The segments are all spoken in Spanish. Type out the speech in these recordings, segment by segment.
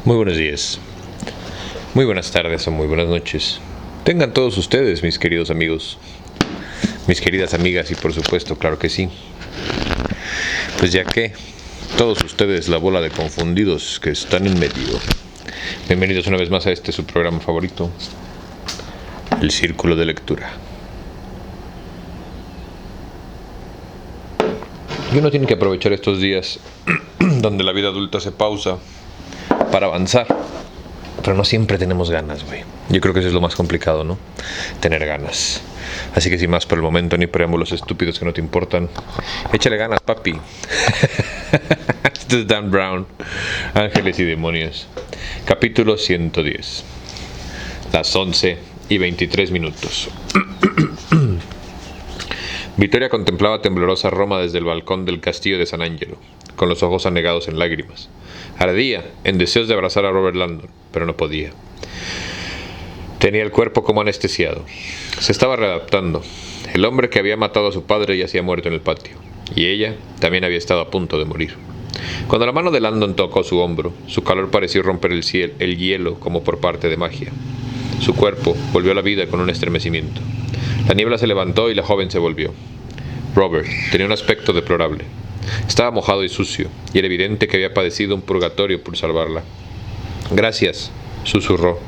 Muy buenos días, muy buenas tardes o muy buenas noches. Tengan todos ustedes, mis queridos amigos, mis queridas amigas y por supuesto, claro que sí. Pues ya que todos ustedes, la bola de confundidos que están en medio. Bienvenidos una vez más a su programa favorito, El Círculo de Lectura. Y uno tiene que aprovechar estos días donde la vida adulta se pausa para avanzar, pero no siempre tenemos ganas, güey. Yo creo que eso es lo más complicado, ¿no? Tener ganas. Así que sin más por el momento, ni preámbulos estúpidos que no te importan, échale ganas, papi. Esto es Dan Brown, Ángeles y Demonios, capítulo 110, las 11:23. Victoria contemplaba temblorosa Roma desde el balcón del castillo de San Angelo, con los ojos anegados en lágrimas. Ardía en deseos de abrazar a Robert Landon, pero no podía. Tenía el cuerpo como anestesiado. Se estaba readaptando. El hombre que había matado a su padre yacía muerto en el patio, y ella también había estado a punto de morir. Cuando la mano de Landon tocó su hombro, su calor pareció romper el hielo como por parte de magia. Su cuerpo volvió a la vida con un estremecimiento. La niebla se levantó y la joven se volvió. Robert tenía un aspecto deplorable. Estaba mojado y sucio, y era evidente que había padecido un purgatorio por salvarla. «Gracias», susurró.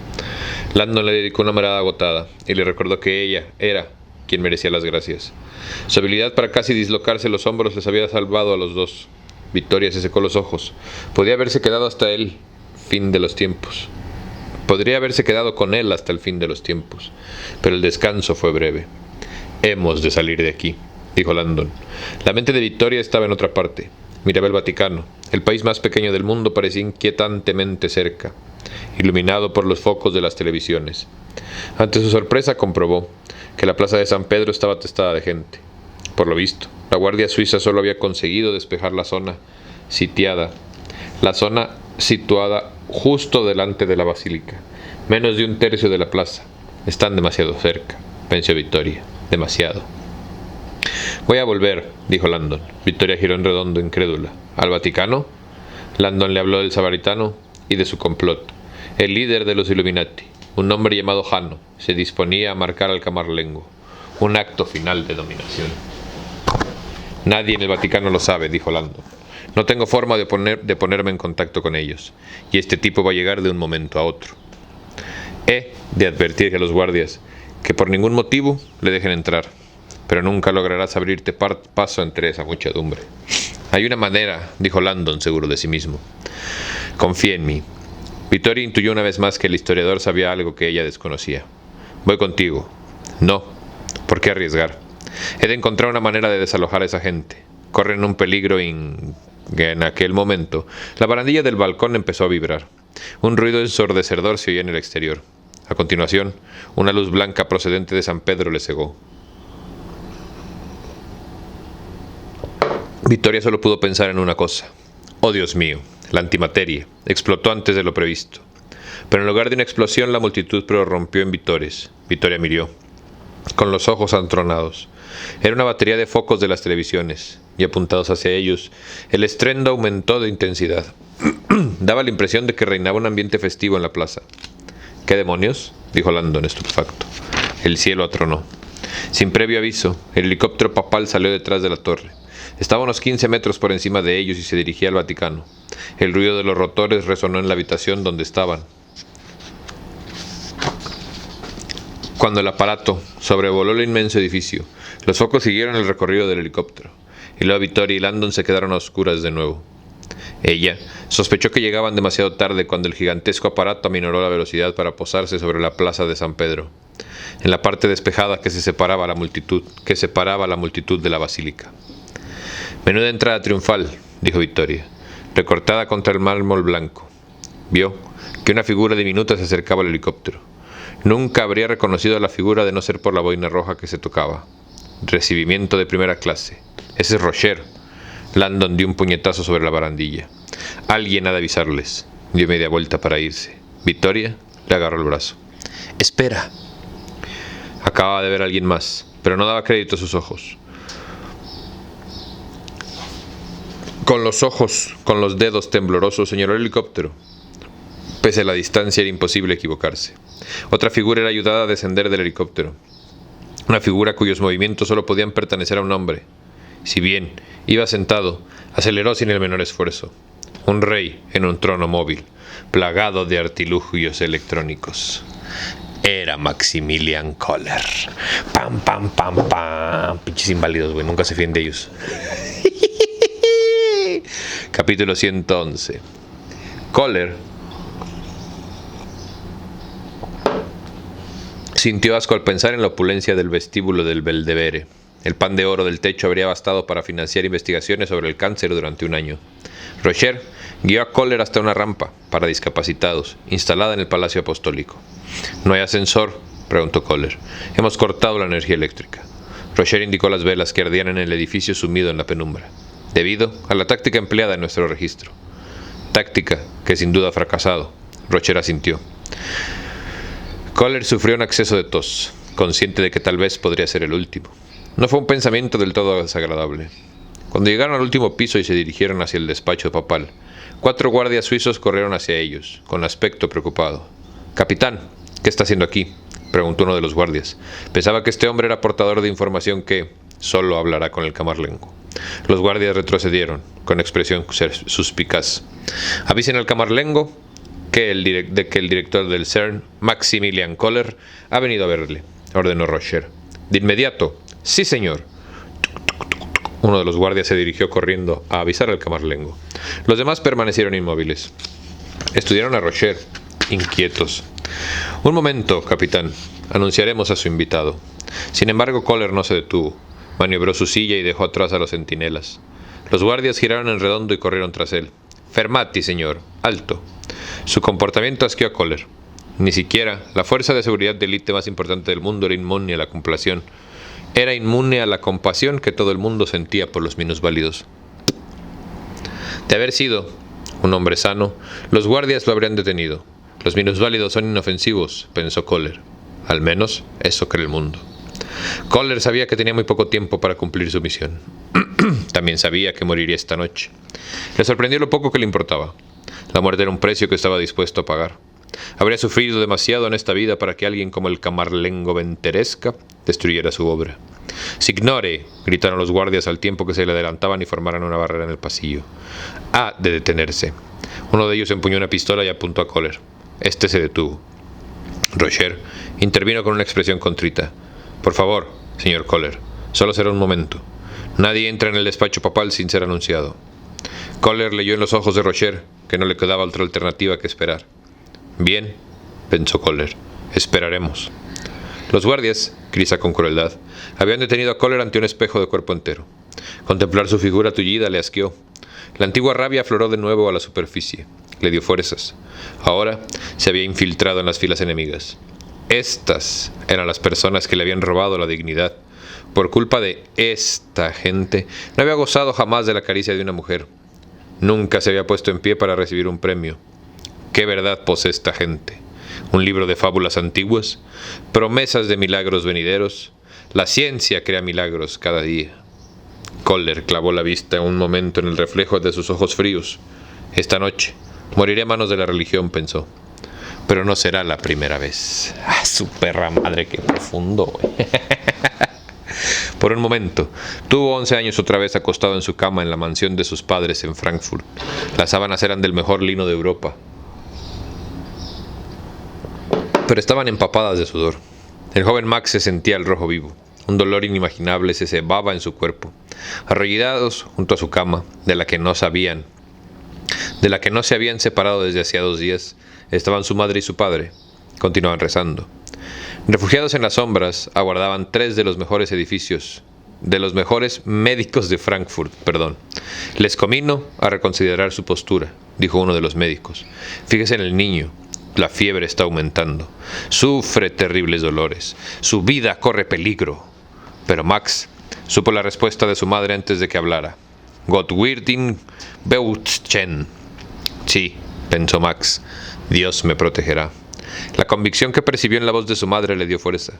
Landon le dedicó una mirada agotada, y le recordó que ella era quien merecía las gracias. Su habilidad para casi dislocarse los hombros les había salvado a los dos. Victoria se secó los ojos. Podría haberse quedado hasta el fin de los tiempos. Podría haberse quedado con él hasta el fin de los tiempos. Pero el descanso fue breve. «Hemos de salir de aquí», dijo Landon. La mente de Victoria estaba en otra parte. Miraba el Vaticano. El país más pequeño del mundo parecía inquietantemente cerca, iluminado por los focos de las televisiones. Ante su sorpresa comprobó que la plaza de San Pedro estaba atestada de gente. Por lo visto, la Guardia Suiza solo había conseguido despejar la zona situada justo delante de la basílica, menos de un tercio de la plaza. Están demasiado cerca, pensó Victoria. Demasiado. «Voy a volver», dijo Landon. Victoria giró en redondo, incrédula. «¿Al Vaticano?» Landon le habló del samaritano y de su complot. El líder de los Illuminati, un hombre llamado Jano, se disponía a marcar al Camarlengo, un acto final de dominación. «Nadie en el Vaticano lo sabe», dijo Landon. «No tengo forma de ponerme en contacto con ellos, y este tipo va a llegar de un momento a otro. He de advertir a los guardias que por ningún motivo le dejen entrar, pero nunca lograrás abrirte paso entre esa muchedumbre». «Hay una manera», dijo Landon, seguro de sí mismo. «Confía en mí». Victoria intuyó una vez más que el historiador sabía algo que ella desconocía. «Voy contigo». «No. ¿Por qué arriesgar? He de encontrar una manera de desalojar a esa gente. Corren un peligro En aquel momento, la barandilla del balcón empezó a vibrar. Un ruido ensordecedor se oía en el exterior. A continuación, una luz blanca procedente de San Pedro le cegó. Victoria solo pudo pensar en una cosa. «Oh, Dios mío», la antimateria explotó antes de lo previsto. Pero en lugar de una explosión, la multitud prorrumpió en vítores. Victoria miró, con los ojos antronados. Era una batería de focos de las televisiones, y apuntados hacia ellos, el estruendo aumentó de intensidad. Daba la impresión de que reinaba un ambiente festivo en la plaza. «¿Qué demonios?», dijo Landon, estupefacto. El cielo atronó. Sin previo aviso, el helicóptero papal salió detrás de la torre. Estaba a unos 15 metros por encima de ellos y se dirigía al Vaticano. El ruido de los rotores resonó en la habitación donde estaban. Cuando el aparato sobrevoló el inmenso edificio, los focos siguieron el recorrido del helicóptero, y luego Victoria y Landon se quedaron a oscuras de nuevo. Ella sospechó que llegaban demasiado tarde cuando el gigantesco aparato aminoró la velocidad para posarse sobre la plaza de San Pedro, en la parte despejada que separaba la multitud de la basílica. «Menuda entrada triunfal», dijo Victoria. recortada contra el mármol blanco. Vio que una figura diminuta se acercaba al helicóptero. Nunca habría reconocido a la figura de no ser por la boina roja que se tocaba. Recibimiento de primera clase. Ese es Rocher. Landon dio un puñetazo sobre la barandilla. Alguien ha de avisarles. Dio media vuelta para irse. Victoria le agarró el brazo. «Espera». Acababa de ver a alguien más, pero no daba crédito a sus ojos. Con los dedos temblorosos, señaló el helicóptero. Pese a la distancia, era imposible equivocarse. Otra figura era ayudada a descender del helicóptero. Una figura cuyos movimientos solo podían pertenecer a un hombre. Si bien iba sentado, aceleró sin el menor esfuerzo. Un rey en un trono móvil, plagado de artilugios electrónicos. Era Maximilian Kohler. Pam, pam, pam, pam. Pinches inválidos, güey. Nunca se fíen de ellos. Capítulo 111. Kohler sintió asco al pensar en la opulencia del vestíbulo del Belvedere. El pan de oro del techo habría bastado para financiar investigaciones sobre el cáncer durante un año. Rocher guió a Kohler hasta una rampa para discapacitados, instalada en el Palacio Apostólico. «¿No hay ascensor?», preguntó Kohler. «Hemos cortado la energía eléctrica». Rocher indicó las velas que ardían en el edificio sumido en la penumbra, debido a la táctica empleada en nuestro registro. Táctica que sin duda ha fracasado. Rocher asintió. Kohler sufrió un acceso de tos, consciente de que tal vez podría ser el último. No fue un pensamiento del todo desagradable. Cuando llegaron al último piso y se dirigieron hacia el despacho papal, 4 guardias suizos corrieron hacia ellos, con aspecto preocupado. «Capitán, ¿qué está haciendo aquí?», preguntó uno de los guardias. Pensaba que este hombre era portador de información que solo hablará con el camarlengo. Los guardias retrocedieron, con expresión suspicaz. «Avisen al camarlengo que el director del CERN, Maximilian Kohler, ha venido a verle», ordenó Rocher. «De inmediato». «Sí, señor». Uno de los guardias se dirigió corriendo a avisar al camarlengo. Los demás permanecieron inmóviles. Estudiaron a Rocher, inquietos. «Un momento, capitán. Anunciaremos a su invitado». Sin embargo, Kohler no se detuvo. Maniobró su silla y dejó atrás a los centinelas. Los guardias giraron en redondo y corrieron tras él. «Fermati, señor. Alto». Su comportamiento asqueó a Kohler. Ni siquiera la fuerza de seguridad de élite más importante del mundo era inmune a la complación. Era inmune a la compasión que todo el mundo sentía por los minusválidos. De haber sido un hombre sano, los guardias lo habrían detenido. Los minusválidos son inofensivos, pensó Kohler. Al menos eso cree el mundo. Kohler sabía que tenía muy poco tiempo para cumplir su misión. También sabía que moriría esta noche. Le sorprendió lo poco que le importaba. La muerte era un precio que estaba dispuesto a pagar. Habría sufrido demasiado en esta vida para que alguien como el camarlengo Venteresca destruyera su obra. «Signore», gritaron los guardias al tiempo que se le adelantaban y formaran una barrera en el pasillo. «Ha de detenerse». Uno de ellos empuñó una pistola y apuntó a Kohler. Este se detuvo. Rocher intervino con una expresión contrita. «Por favor, señor Kohler, solo será un momento. Nadie entra en el despacho papal sin ser anunciado». Kohler leyó en los ojos de Rocher que no le quedaba otra alternativa que esperar. «Bien», pensó Kohler, «esperaremos». Los guardias, grisa con crueldad, habían detenido a Kohler ante un espejo de cuerpo entero. Contemplar su figura tullida le asqueó. La antigua rabia afloró de nuevo a la superficie. Le dio fuerzas. Ahora se había infiltrado en las filas enemigas. Estas eran las personas que le habían robado la dignidad. Por culpa de esta gente, no había gozado jamás de la caricia de una mujer. Nunca se había puesto en pie para recibir un premio. ¿Qué verdad posee esta gente? ¿Un libro de fábulas antiguas? ¿Promesas de milagros venideros? La ciencia crea milagros cada día. Kohler clavó la vista un momento en el reflejo de sus ojos fríos. Esta noche moriré a manos de la religión, pensó. Pero no será la primera vez. ¡Ah, su perra madre! ¡Qué profundo, güey! Por un momento, tuvo 11 años otra vez acostado en su cama en la mansión de sus padres en Frankfurt. Las sábanas eran del mejor lino de Europa, pero estaban empapadas de sudor. El joven Max se sentía al rojo vivo. Un dolor inimaginable se cebaba en su cuerpo. Arrodillados junto a su cama, de la que no se habían separado desde hacía 2 días, estaban su madre y su padre. Continuaban rezando. Refugiados en las sombras, aguardaban 3 de los mejores edificios de los mejores médicos de Frankfurt, perdón. Les convino a reconsiderar su postura, dijo uno de los médicos. Fíjese en el niño. La fiebre está aumentando. Sufre terribles dolores. Su vida corre peligro. Pero Max supo la respuesta de su madre antes de que hablara. Gott wird ihn beschützen. Sí, pensó Max. Dios me protegerá. La convicción que percibió en la voz de su madre le dio fuerza.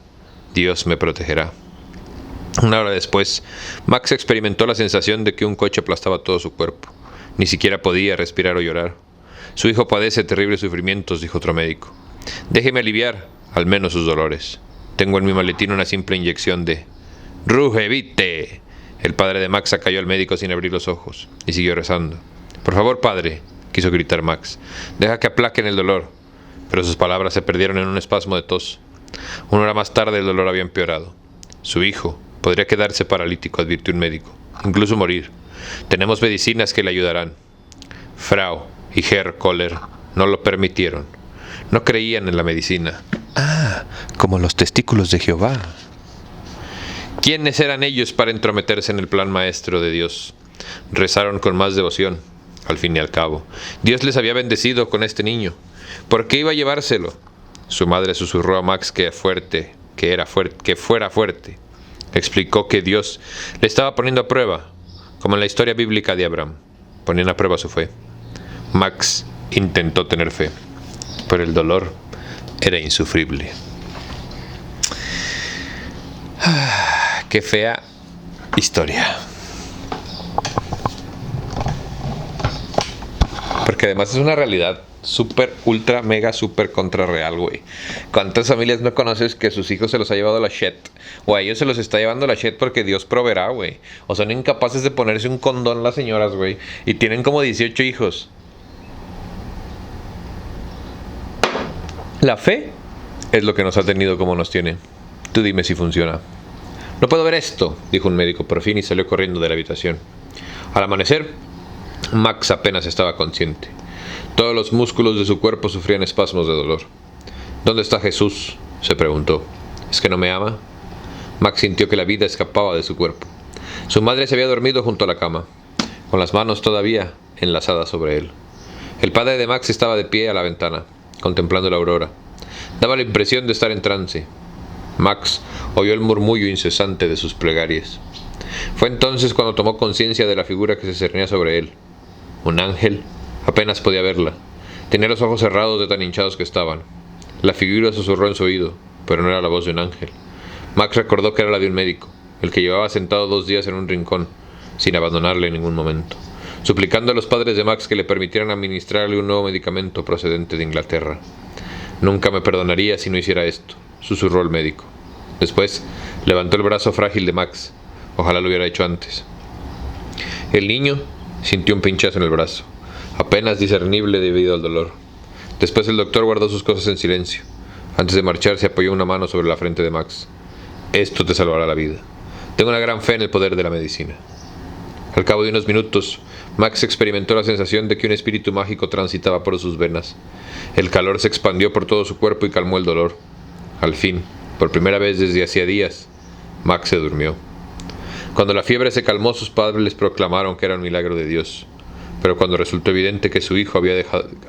Dios me protegerá. Una hora después, Max experimentó la sensación de que un coche aplastaba todo su cuerpo. Ni siquiera podía respirar o llorar. Su hijo padece terribles sufrimientos, dijo otro médico. Déjeme aliviar, al menos sus dolores. Tengo en mi maletín una simple inyección de Rugevite. El padre de Max cayó al médico sin abrir los ojos y siguió rezando. Por favor, padre, quiso gritar Max. Deja que aplaquen el dolor. Pero sus palabras se perdieron en un espasmo de tos. Una hora más tarde el dolor había empeorado. Su hijo podría quedarse paralítico, advirtió un médico. Incluso morir. Tenemos medicinas que le ayudarán. Frau y Herr Kohler no lo permitieron. No creían en la medicina. Ah, como los testículos de Jehová. ¿Quiénes eran ellos para entrometerse en el plan maestro de Dios? Rezaron con más devoción. Al fin y al cabo, Dios les había bendecido con este niño. ¿Por qué iba a llevárselo? Su madre susurró a Max que fuera fuerte. Explicó que Dios le estaba poniendo a prueba, como en la historia bíblica de Abraham. Ponían a prueba su fe. Max intentó tener fe, pero el dolor era insufrible. Qué fea historia. Porque además es una realidad súper, ultra, mega, súper contra real, güey. ¿Cuántas familias no conoces que sus hijos se los ha llevado la shit? O a ellos se los está llevando la shit porque Dios proveerá, güey. O son incapaces de ponerse un condón las señoras, güey. Y tienen como 18 hijos. La fe es lo que nos ha tenido como nos tiene. Tú dime si funciona. No puedo ver esto, dijo un médico por fin y salió corriendo de la habitación. Al amanecer, Max apenas estaba consciente. Todos los músculos de su cuerpo sufrían espasmos de dolor. ¿Dónde está Jesús?, se preguntó. ¿Es que no me ama? Max sintió que la vida escapaba de su cuerpo. Su madre se había dormido junto a la cama, con las manos todavía enlazadas sobre él. El padre de Max estaba de pie a la ventana, contemplando la aurora. Daba la impresión de estar en trance. Max oyó el murmullo incesante de sus plegarias. Fue entonces cuando tomó conciencia de la figura que se cernía sobre él. Un ángel. Apenas podía verla. Tenía los ojos cerrados de tan hinchados que estaban. La figura susurró en su oído, pero no era la voz de un ángel. Max recordó que era la de un médico, el que llevaba sentado 2 días en un rincón, sin abandonarle en ningún momento, suplicando a los padres de Max que le permitieran administrarle un nuevo medicamento procedente de Inglaterra. Nunca me perdonaría si no hiciera esto, susurró el médico. Después levantó el brazo frágil de Max. Ojalá lo hubiera hecho antes. El niño sintió un pinchazo en el brazo, apenas discernible debido al dolor. Después el doctor guardó sus cosas en silencio. Antes de marcharse apoyó una mano sobre la frente de Max. Esto te salvará la vida. Tengo una gran fe en el poder de la medicina. Al cabo de unos minutos, Max experimentó la sensación de que un espíritu mágico transitaba por sus venas. El calor se expandió por todo su cuerpo y calmó el dolor. Al fin, por primera vez desde hacía días, Max se durmió. Cuando la fiebre se calmó, sus padres les proclamaron que era un milagro de Dios. Pero cuando resultó evidente que su hijo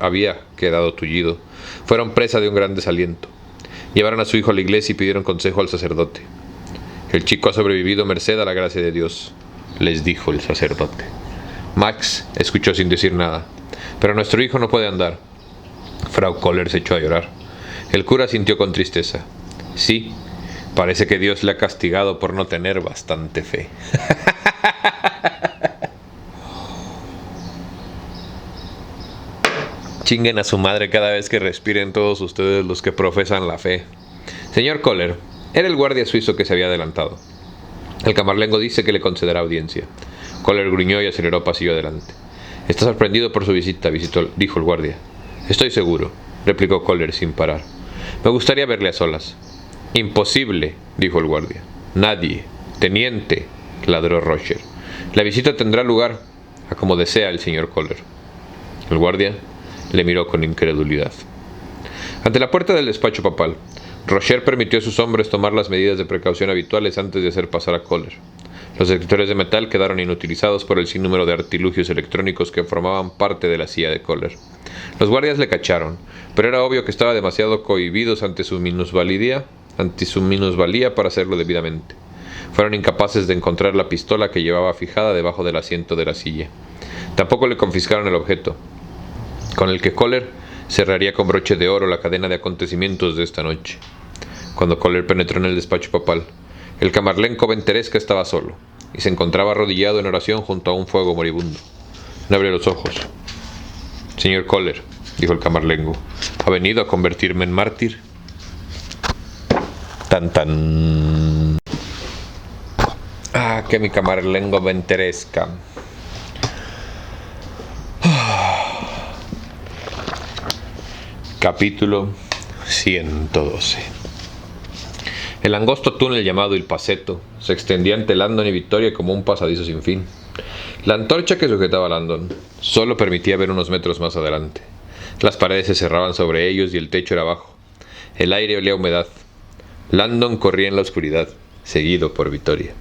había quedado tullido, fueron presa de un gran desaliento. Llevaron a su hijo a la iglesia y pidieron consejo al sacerdote. El chico ha sobrevivido merced a la gracia de Dios, les dijo el sacerdote. Max escuchó sin decir nada. Pero nuestro hijo no puede andar. Frau Kohler se echó a llorar. El cura sintió con tristeza. Sí, parece que Dios le ha castigado por no tener bastante fe. Chinguen a su madre cada vez que respiren todos ustedes los que profesan la fe. Señor Kohler, era el guardia suizo que se había adelantado. El camarlengo dice que le concederá audiencia. Kohler gruñó y aceleró pasillo adelante. Está sorprendido por su visita, dijo el guardia. Estoy seguro, replicó Kohler sin parar. Me gustaría verle a solas. Imposible, dijo el guardia. Nadie. Teniente, ladró Rocher. La visita tendrá lugar a como desea el señor Kohler. El guardia le miró con incredulidad. Ante la puerta del despacho papal, Rocher permitió a sus hombres tomar las medidas de precaución habituales antes de hacer pasar a Kohler. Los detectores de metal quedaron inutilizados por el sinnúmero de artilugios electrónicos que formaban parte de la CIA de Kohler. Los guardias le cacharon, pero era obvio que estaba demasiado cohibidos ante su minusvalía para hacerlo debidamente. Fueron incapaces de encontrar la pistola que llevaba fijada debajo del asiento de la silla. Tampoco le confiscaron el objeto, con el que Kohler cerraría con broche de oro la cadena de acontecimientos de esta noche. Cuando Kohler penetró en el despacho papal, el camarlengo Venteresca estaba solo, y se encontraba arrodillado en oración junto a un fuego moribundo. No abrió los ojos. «Señor Kohler», dijo el camarlengo, «¿ha venido a convertirme en mártir?» Tan tan. Ah, que mi camarlengo Venteresca. Capítulo 112. El angosto túnel llamado Il Pasetto se extendía ante Landon y Victoria como un pasadizo sin fin. La antorcha que sujetaba a Landon solo permitía ver unos metros más adelante. Las paredes se cerraban sobre ellos y el techo era bajo. El aire olía a humedad. Landon corría en la oscuridad, seguido por Victoria.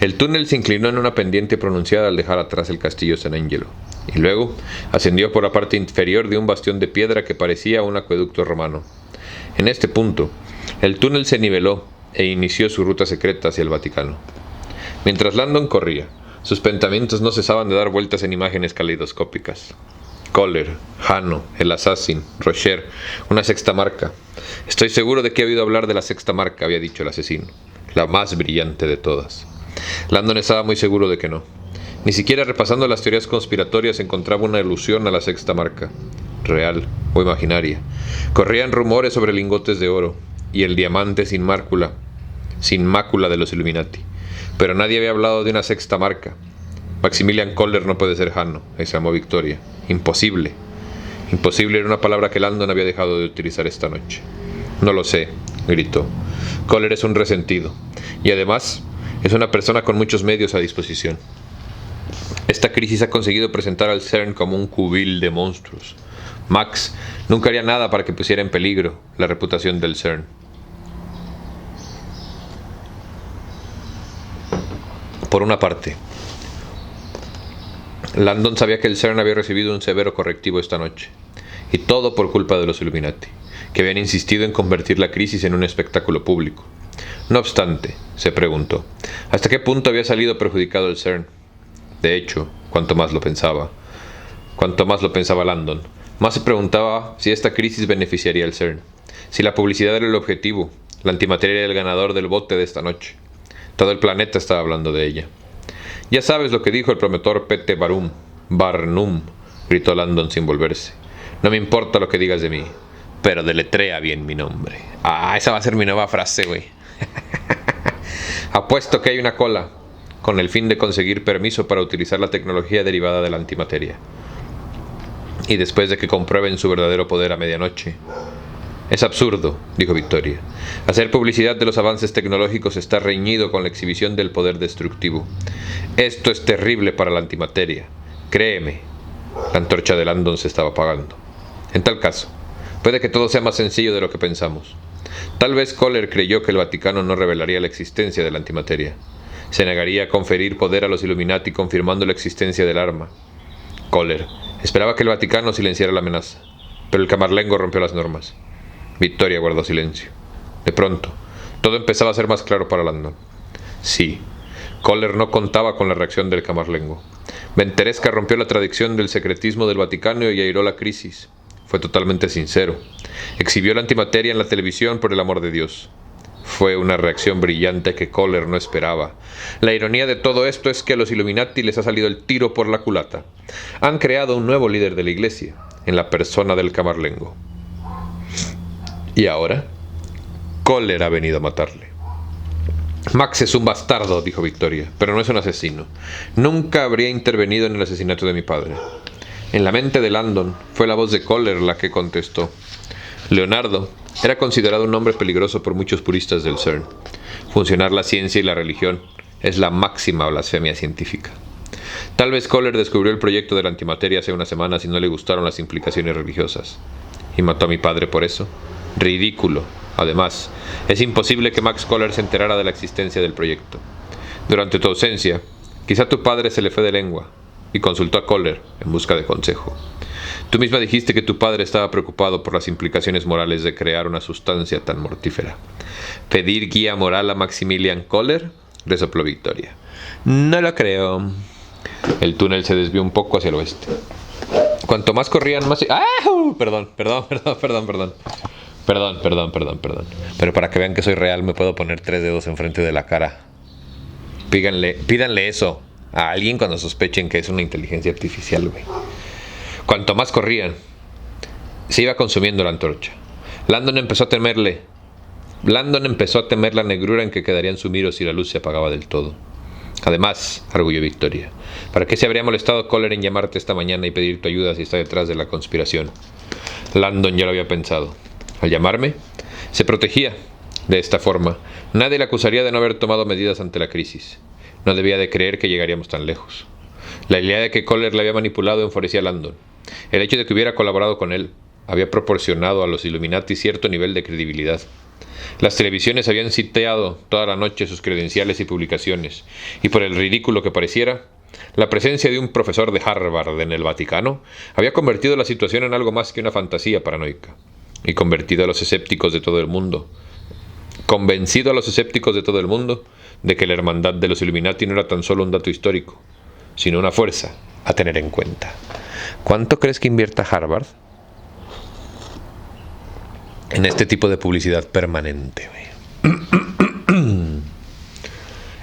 El túnel se inclinó en una pendiente pronunciada al dejar atrás el castillo San Angelo, y luego ascendió por la parte inferior de un bastión de piedra que parecía un acueducto romano. En este punto, el túnel se niveló e inició su ruta secreta hacia el Vaticano. Mientras Landon corría, sus pensamientos no cesaban de dar vueltas en imágenes caleidoscópicas. Kohler, Hano, el Assassin, Rocher, una sexta marca. «Estoy seguro de que he oído hablar de la sexta marca», había dicho el asesino, «la más brillante de todas». Landon estaba muy seguro de que no. Ni siquiera repasando las teorías conspiratorias encontraba una alusión a la sexta marca, real o imaginaria. Corrían rumores sobre lingotes de oro y el diamante sin mácula de los Illuminati, pero nadie había hablado de una sexta marca. «Maximilian Kohler no puede ser Hano», exclamó Victoria. «Imposible». Imposible era una palabra que Landon había dejado de utilizar esta noche. «No lo sé», gritó. «Kohler es un resentido, y además es una persona con muchos medios a disposición. Esta crisis ha conseguido presentar al CERN como un cubil de monstruos. Max nunca haría nada para que pusiera en peligro la reputación del CERN». Por una parte, Landon sabía que el CERN había recibido un severo correctivo esta noche, y todo por culpa de los Illuminati, que habían insistido en convertir la crisis en un espectáculo público. No obstante, se preguntó, ¿hasta qué punto había salido perjudicado el CERN? De hecho, cuanto más lo pensaba Landon, más se preguntaba si esta crisis beneficiaría al CERN, si la publicidad era el objetivo, la antimateria era el ganador del bote de esta noche. Todo el planeta estaba hablando de ella. «Ya sabes lo que dijo el promotor Pete Barnum», gritó Landon sin volverse. «No me importa lo que digas de mí, pero deletrea bien mi nombre». Ah, esa va a ser mi nueva frase, güey. «Apuesto que hay una cola, con el fin de conseguir permiso para utilizar la tecnología derivada de la antimateria. Y después de que comprueben su verdadero poder a medianoche». «Es absurdo», dijo Victoria. «Hacer publicidad de los avances tecnológicos está reñido con la exhibición del poder destructivo. Esto es terrible para la antimateria. Créeme». La antorcha de Landon se estaba apagando. «En tal caso, puede que todo sea más sencillo de lo que pensamos. Tal vez Kohler creyó que el Vaticano no revelaría la existencia de la antimateria. Se negaría a conferir poder a los Illuminati confirmando la existencia del arma. Kohler esperaba que el Vaticano silenciara la amenaza, pero el camarlengo rompió las normas». Victoria guardó silencio. De pronto, todo empezaba a ser más claro para Landon. Sí, Kohler no contaba con la reacción del camarlengo. Venteresca rompió la tradición del secretismo del Vaticano y airó la crisis. Fue totalmente sincero. Exhibió la antimateria en la televisión por el amor de Dios. Fue una reacción brillante que Kohler no esperaba. La ironía de todo esto es que a los Illuminati les ha salido el tiro por la culata. Han creado un nuevo líder de la iglesia, en la persona del camarlengo. Y ahora, Kohler ha venido a matarle. «Max es un bastardo», dijo Victoria, «pero no es un asesino. Nunca habría intervenido en el asesinato de mi padre». En la mente de Landon fue la voz de Kohler la que contestó. Leonardo era considerado un hombre peligroso por muchos puristas del CERN. Funcionar la ciencia y la religión es la máxima blasfemia científica. Tal vez Kohler descubrió el proyecto de la antimateria hace unas semanas y no le gustaron las implicaciones religiosas. ¿Y mató a mi padre por eso? Ridículo. Además, es imposible que Max Kohler se enterara de la existencia del proyecto. Durante tu ausencia, quizá tu padre se le fue de lengua y consultó a Kohler en busca de consejo. Tú misma dijiste que tu padre estaba preocupado por las implicaciones morales de crear una sustancia tan mortífera. ¿Pedir guía moral a Maximilian Kohler?, resopló Victoria. No lo creo. El túnel se desvió un poco hacia el oeste. Cuanto más corrían, más... ¡Ah! Perdón. Pero para que vean que soy real, me puedo poner 3 dedos enfrente de la cara. Pídanle eso a alguien cuando sospechen que es una inteligencia artificial, güey. Cuanto más corrían, se iba consumiendo la antorcha. Landon empezó a temer la negrura en que quedarían sumidos si la luz se apagaba del todo. Además, arguyó Victoria, ¿para qué se habría molestado Kohler en llamarte esta mañana y pedir tu ayuda si está detrás de la conspiración? Landon ya lo había pensado. Al llamarme, se protegía. De esta forma, nadie le acusaría de no haber tomado medidas ante la crisis. No debía de creer que llegaríamos tan lejos. La idea de que Kohler le había manipulado enfurecía a Landon. El hecho de que hubiera colaborado con él había proporcionado a los Illuminati cierto nivel de credibilidad. Las televisiones habían citado toda la noche sus credenciales y publicaciones, y por el ridículo que pareciera, la presencia de un profesor de Harvard en el Vaticano había convertido la situación en algo más que una fantasía paranoica, y convencido a los escépticos de todo el mundo de que la hermandad de los Illuminati no era tan solo un dato histórico, sino una fuerza a tener en cuenta. ¿Cuánto crees que invierta Harvard en este tipo de publicidad permanente?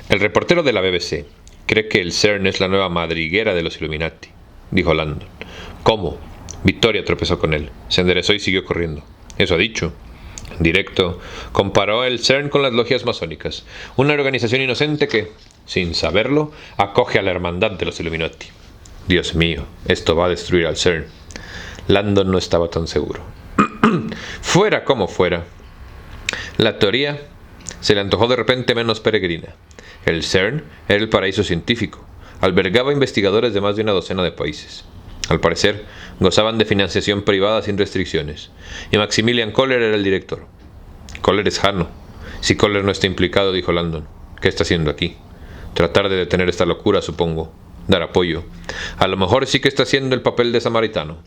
El reportero de la BBC cree que el CERN es la nueva madriguera de los Illuminati, dijo Landon. ¿Cómo? Victoria tropezó con él, se enderezó y siguió corriendo. Eso ha dicho. En directo, comparó el CERN con las logias masónicas, una organización inocente que, sin saberlo, acoge a la hermandad de los Illuminati. Dios mío, esto va a destruir al CERN. Landon no estaba tan seguro. Fuera como fuera, la teoría se le antojó de repente menos peregrina. El CERN era el paraíso científico. Albergaba investigadores de más de una docena de países. Al parecer, gozaban de financiación privada sin restricciones, y Maximilian Kohler era el director. Kohler es Jano. Si Kohler no está implicado, dijo Landon, ¿qué está haciendo aquí? Tratar de detener esta locura, supongo. Dar apoyo. A lo mejor sí que está haciendo el papel de samaritano.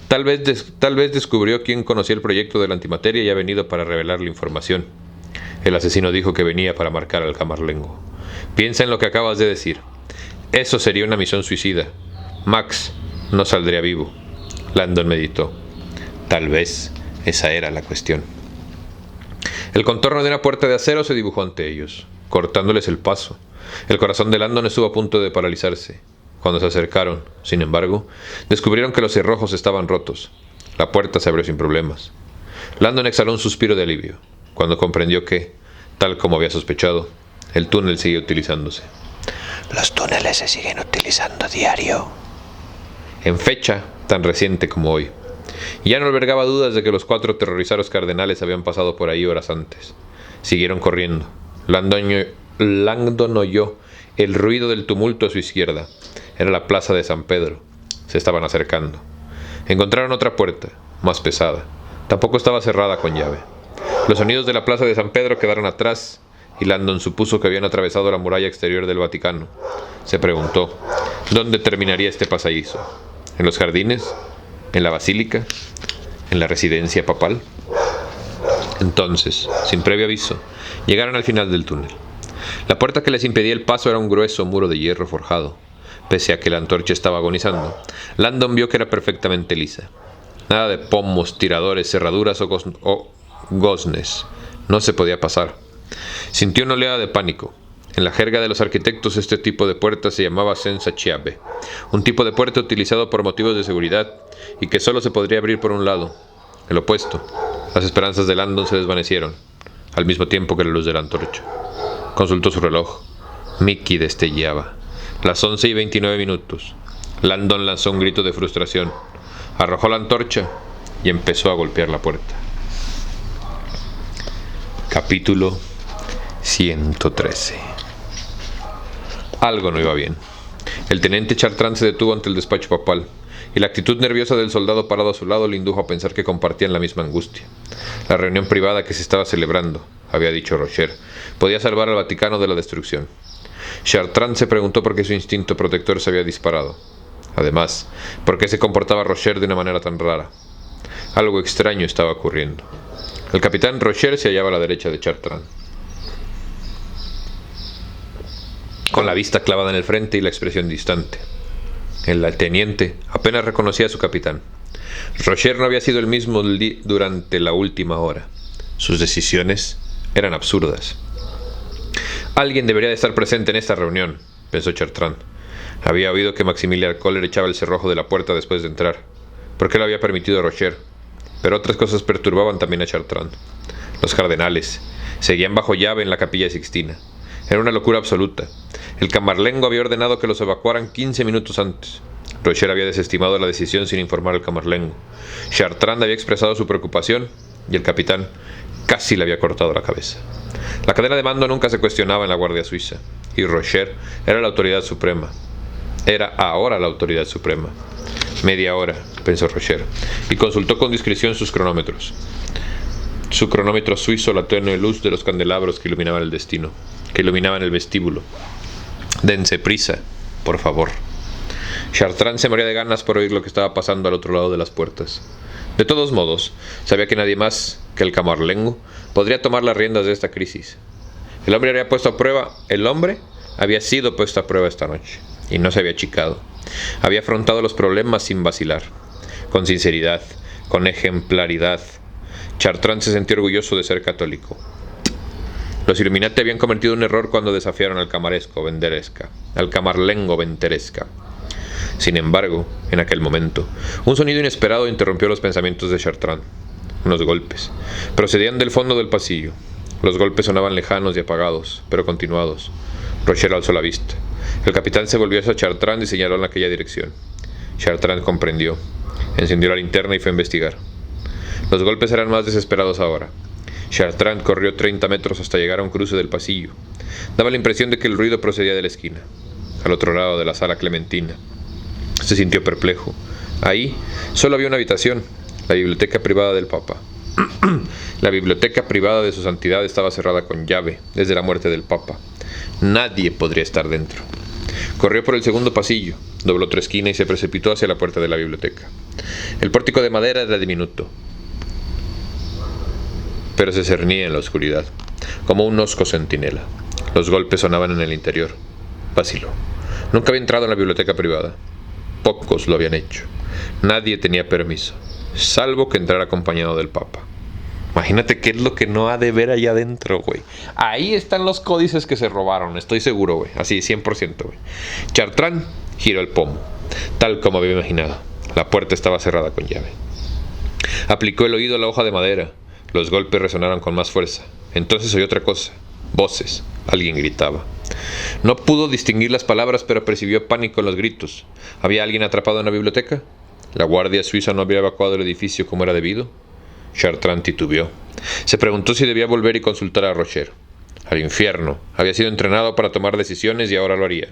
Tal vez descubrió quién conocía el proyecto de la antimateria y ha venido para revelar la información. El asesino dijo que venía para marcar al camarlengo. Piensa en lo que acabas de decir. Eso sería una misión suicida. Max no saldría vivo. Landon meditó. Tal vez esa era la cuestión. El contorno de una puerta de acero se dibujó ante ellos, cortándoles el paso. El corazón de Landon estuvo a punto de paralizarse. Cuando se acercaron, sin embargo, descubrieron que los cerrojos estaban rotos. La puerta se abrió sin problemas. Landon exhaló un suspiro de alivio, cuando comprendió que, tal como había sospechado, el túnel seguía utilizándose. Los túneles se siguen utilizando diario. En fecha tan reciente como hoy. Ya no albergaba dudas de que los 4 aterrorizados cardenales habían pasado por ahí horas antes. Siguieron corriendo. Landon oyó el ruido del tumulto a su izquierda. Era la plaza de San Pedro. Se estaban acercando. Encontraron otra puerta, más pesada. Tampoco estaba cerrada con llave. Los sonidos de la plaza de San Pedro quedaron atrás, y Landon supuso que habían atravesado la muralla exterior del Vaticano. Se preguntó, ¿dónde terminaría este pasadizo? ¿En los jardines? ¿En la basílica? ¿En la residencia papal? Entonces, sin previo aviso, llegaron al final del túnel. La puerta que les impedía el paso era un grueso muro de hierro forjado. Pese a que la antorcha estaba agonizando, Landon vio que era perfectamente lisa. Nada de pomos, tiradores, cerraduras o goznes. No se podía pasar. Sintió una oleada de pánico. En la jerga de los arquitectos, este tipo de puerta se llamaba senza chiave, un tipo de puerta utilizado por motivos de seguridad y que solo se podría abrir por un lado, el opuesto. Las esperanzas de Landon se desvanecieron, al mismo tiempo que la luz de la antorcha. Consultó su reloj. Mickey destellaba. Las 11:29. Landon lanzó un grito de frustración, arrojó la antorcha y empezó a golpear la puerta. Capítulo 113. Algo no iba bien. El teniente Chartrand se detuvo ante el despacho papal, y la actitud nerviosa del soldado parado a su lado le indujo a pensar que compartían la misma angustia. La reunión privada que se estaba celebrando, había dicho Rocher, podía salvar al Vaticano de la destrucción. Chartrand se preguntó por qué su instinto protector se había disparado. Además, por qué se comportaba Rocher de una manera tan rara. Algo extraño estaba ocurriendo. El capitán Rocher se hallaba a la derecha de Chartrand, con la vista clavada en el frente y la expresión distante. El teniente apenas reconocía a su capitán. Rocher no había sido el mismo durante la última hora. Sus decisiones eran absurdas. Alguien debería de estar presente en esta reunión, pensó Chartrand. Había oído que Maximilian Kohler echaba el cerrojo de la puerta después de entrar. ¿Por qué lo había permitido Rocher? Pero otras cosas perturbaban también a Chartrand. Los cardenales seguían bajo llave en la capilla Sixtina. Era una locura absoluta. El camarlengo había ordenado que los evacuaran 15 minutos antes. Rocher había desestimado la decisión sin informar al camarlengo. Chartrand había expresado su preocupación y el capitán casi le había cortado la cabeza. La cadena de mando nunca se cuestionaba en la Guardia Suiza, y Rocher era la autoridad suprema. Era ahora la autoridad suprema. Media hora, pensó Rocher, y consultó con discreción sus cronómetros. Su cronómetro suizo, la tenue luz de los candelabros que iluminaban el destino, que iluminaban el vestíbulo. Dense prisa, por favor. Chartrand se moría de ganas por oír lo que estaba pasando al otro lado de las puertas. De todos modos, sabía que nadie más que el camarlengo podría tomar las riendas de esta crisis. El hombre había sido puesto a prueba esta noche, y no se había achicado. Había afrontado los problemas sin vacilar, con sinceridad, con ejemplaridad. Chartrand se sentía orgulloso de ser católico. Los Illuminati habían cometido un error cuando desafiaron al camarlengo Venteresca. Sin embargo, en aquel momento, un sonido inesperado interrumpió los pensamientos de Chartrand. Unos golpes. Procedían del fondo del pasillo. Los golpes sonaban lejanos y apagados, pero continuados. Rocher alzó la vista. El capitán se volvió hacia Chartrand y señaló en aquella dirección. Chartrand comprendió. Encendió la linterna y fue a investigar. Los golpes eran más desesperados ahora. Chartrand corrió 30 metros hasta llegar a un cruce del pasillo. Daba la impresión de que el ruido procedía de la esquina, al otro lado de la sala clementina. Se sintió perplejo. Ahí solo había una habitación, la biblioteca privada del Papa. La biblioteca privada de su santidad estaba cerrada con llave desde la muerte del Papa. Nadie podría estar dentro. Corrió por el segundo pasillo, dobló otra esquina y se precipitó hacia la puerta de la biblioteca. El pórtico de madera era diminuto, pero se cernía en la oscuridad, como un hosco centinela. Los golpes sonaban en el interior. Vaciló. Nunca había entrado en la biblioteca privada. Pocos lo habían hecho. Nadie tenía permiso, salvo que entrara acompañado del Papa. Imagínate qué es lo que no ha de ver allá adentro, güey. Ahí están los códices que se robaron, estoy seguro, güey. Así, 100%, güey. Chartrand giró el pomo, tal como había imaginado. La puerta estaba cerrada con llave. Aplicó el oído a la hoja de madera. Los golpes resonaron con más fuerza. Entonces oyó otra cosa. Voces. Alguien gritaba. No pudo distinguir las palabras, pero percibió pánico en los gritos. ¿Había alguien atrapado en la biblioteca? ¿La Guardia Suiza no había evacuado el edificio como era debido? Chartrand titubeó. Se preguntó si debía volver y consultar a Rocher. Al infierno. Había sido entrenado para tomar decisiones y ahora lo haría.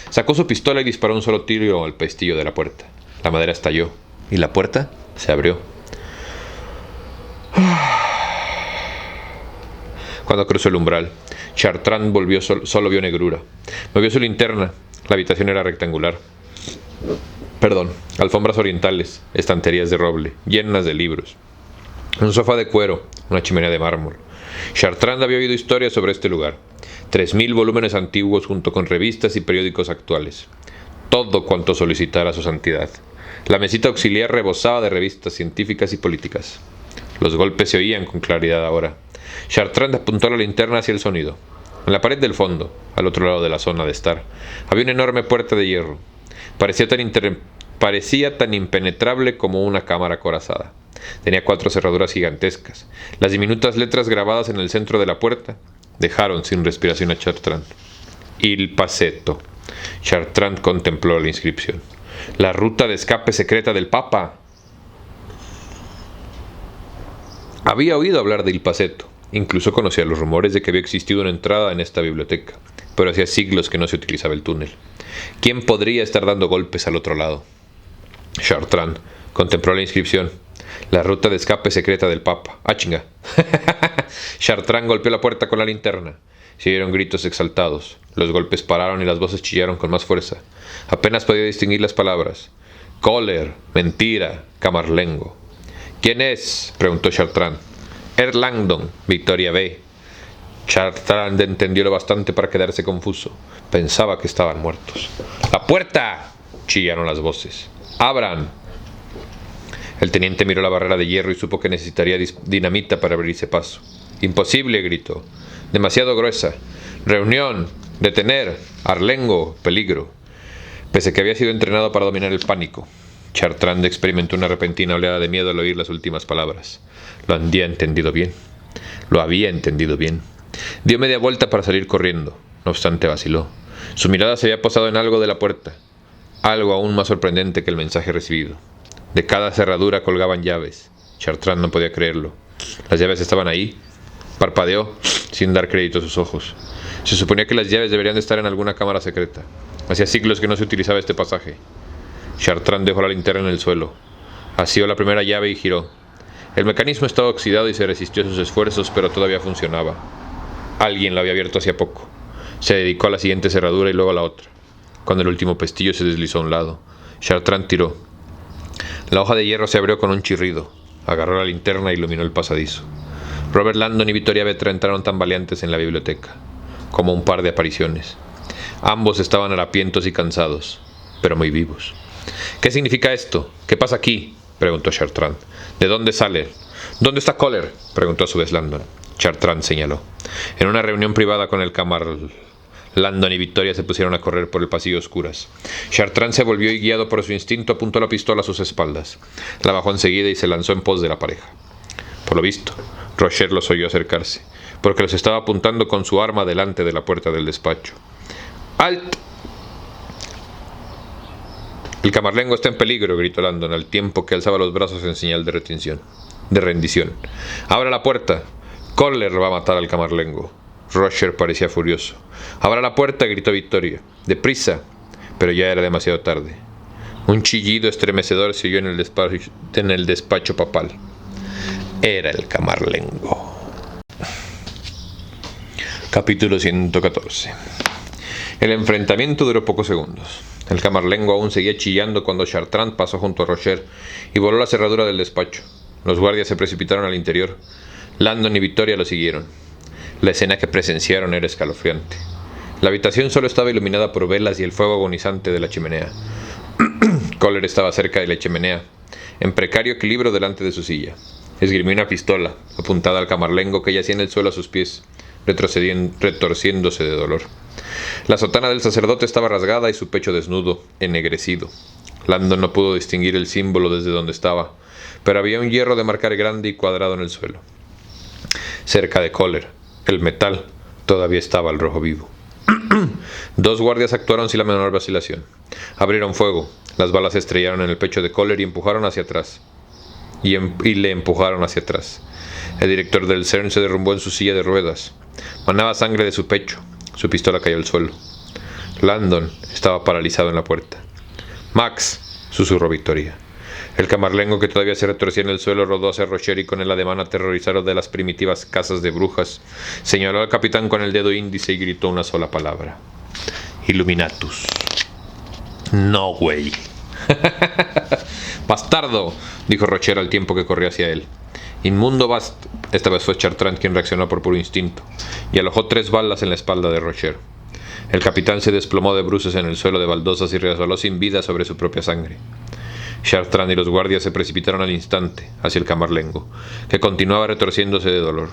Sacó su pistola y disparó un solo tiro al pestillo de la puerta. La madera estalló y la puerta se abrió. Cuando cruzó el umbral, Chartrand solo vio negrura. No vio su linterna. La habitación era rectangular. Alfombras orientales, estanterías de roble, llenas de libros. Un sofá de cuero, una chimenea de mármol. Chartrand había oído historias sobre este lugar. 3000 volúmenes antiguos junto con revistas y periódicos actuales. Todo cuanto solicitara su santidad. La mesita auxiliar rebosaba de revistas científicas y políticas. Los golpes se oían con claridad ahora. Chartrand apuntó la linterna hacia el sonido. En la pared del fondo, al otro lado de la zona de estar, había una enorme puerta de hierro. Parecía tan impenetrable como una cámara acorazada. Tenía 4 cerraduras gigantescas. Las diminutas letras grabadas en el centro de la puerta dejaron sin respiración a Chartrand. Il Pasetto. Chartrand contempló la inscripción. La ruta de escape secreta del Papa. Había oído hablar de Il Pasetto. Incluso conocía los rumores de que había existido una entrada en esta biblioteca, pero hacía siglos que no se utilizaba el túnel. ¿Quién podría estar dando golpes al otro lado? Chartrand contempló la inscripción. La ruta de escape secreta del Papa. ¡Ah, chinga! Chartrand golpeó la puerta con la linterna. Se oyeron gritos exaltados. Los golpes pararon y las voces chillaron con más fuerza. Apenas podía distinguir las palabras. Kohler, mentira, Camarlengo. ¿Quién es?, preguntó Chartrand. Langdon, Victoria B. Chartrand entendió lo bastante para quedarse confuso. Pensaba que estaban muertos. ¡La puerta!, chillaron las voces. ¡Abran! El teniente miró la barrera de hierro y supo que necesitaría dinamita para abrirse paso. ¡Imposible!, gritó. ¡Demasiado gruesa! ¡Reunión! ¡Detener! ¡Arlengo! ¡Peligro! Pese a que había sido entrenado para dominar el pánico, Chartrand experimentó una repentina oleada de miedo al oír las últimas palabras. Lo había entendido bien. Dio media vuelta para salir corriendo. No obstante, vaciló. Su mirada se había posado en algo de la puerta. Algo aún más sorprendente que el mensaje recibido. De cada cerradura colgaban llaves. Chartrand no podía creerlo. Las llaves estaban ahí. Parpadeó, sin dar crédito a sus ojos. Se suponía que las llaves deberían de estar en alguna cámara secreta. Hacía siglos que no se utilizaba este pasaje. Chartrand dejó la linterna en el suelo. Asió la primera llave y giró. El mecanismo estaba oxidado y se resistió a sus esfuerzos, pero todavía funcionaba. Alguien lo había abierto hacía poco. Se dedicó a la siguiente cerradura y luego a la otra. Cuando el último pestillo se deslizó a un lado, Chartrand tiró. La hoja de hierro se abrió con un chirrido. Agarró la linterna e iluminó el pasadizo. Robert Landon y Victoria Vetra entraron tambaleantes en la biblioteca, como un par de apariciones. Ambos estaban harapientos y cansados, pero muy vivos. ¿Qué significa esto? ¿Qué pasa aquí?, preguntó Chartrand. ¿De dónde sale? ¿Dónde está Kohler?, preguntó a su vez Landon. Chartrand señaló. En una reunión privada con el Landon y Victoria se pusieron a correr por el pasillo a oscuras. Chartrand se volvió y, guiado por su instinto, apuntó la pistola a sus espaldas. La bajó enseguida y se lanzó en pos de la pareja. Por lo visto, Rocher los oyó acercarse, porque los estaba apuntando con su arma delante de la puerta del despacho. ¡Alt! El Camarlengo está en peligro, gritó Landon al tiempo que alzaba los brazos en señal de rendición. ¡Abra la puerta! Kohler va a matar al Camarlengo. Rocher parecía furioso. ¡Abra la puerta!, gritó Victoria. ¡Deprisa! Pero ya era demasiado tarde. Un chillido estremecedor se oyó en el despacho papal. Era el Camarlengo. Capítulo 114. El enfrentamiento duró pocos segundos. El Camarlengo aún seguía chillando cuando Chartrand pasó junto a Rocher y voló la cerradura del despacho. Los guardias se precipitaron al interior. Landon y Victoria lo siguieron. La escena que presenciaron era escalofriante. La habitación solo estaba iluminada por velas y el fuego agonizante de la chimenea. Kohler estaba cerca de la chimenea, en precario equilibrio delante de su silla. Esgrimió una pistola, apuntada al Camarlengo que yacía en el suelo a sus pies, retorciéndose de dolor. La sotana del sacerdote estaba rasgada y su pecho desnudo, ennegrecido. Landon no pudo distinguir el símbolo desde donde estaba, pero había un hierro de marcar grande y cuadrado en el suelo. Cerca de Kohler, el metal todavía estaba al rojo vivo. Dos guardias actuaron sin la menor vacilación. Abrieron fuego. Las balas se estrellaron en el pecho de Kohler y empujaron hacia atrás. Y le empujaron hacia atrás. El director del CERN se derrumbó en su silla de ruedas. Manaba sangre de su pecho. Su pistola cayó al suelo. Landon estaba paralizado en la puerta. «Max», susurró Victoria. El Camarlengo, que todavía se retorcía en el suelo, rodó hacia Rocher y con el ademán aterrorizado de las primitivas casas de brujas, señaló al capitán con el dedo índice y gritó una sola palabra. «Illuminatus». «No, güey». «Bastardo», dijo Rocher al tiempo que corrió hacia él. «Inmundo Esta vez fue Chartrand quien reaccionó por puro instinto y alojó 3 balas en la espalda de Rocher. El capitán se desplomó de bruces en el suelo de baldosas y resbaló sin vida sobre su propia sangre. Chartrand y los guardias se precipitaron al instante hacia el Camarlengo, que continuaba retorciéndose de dolor.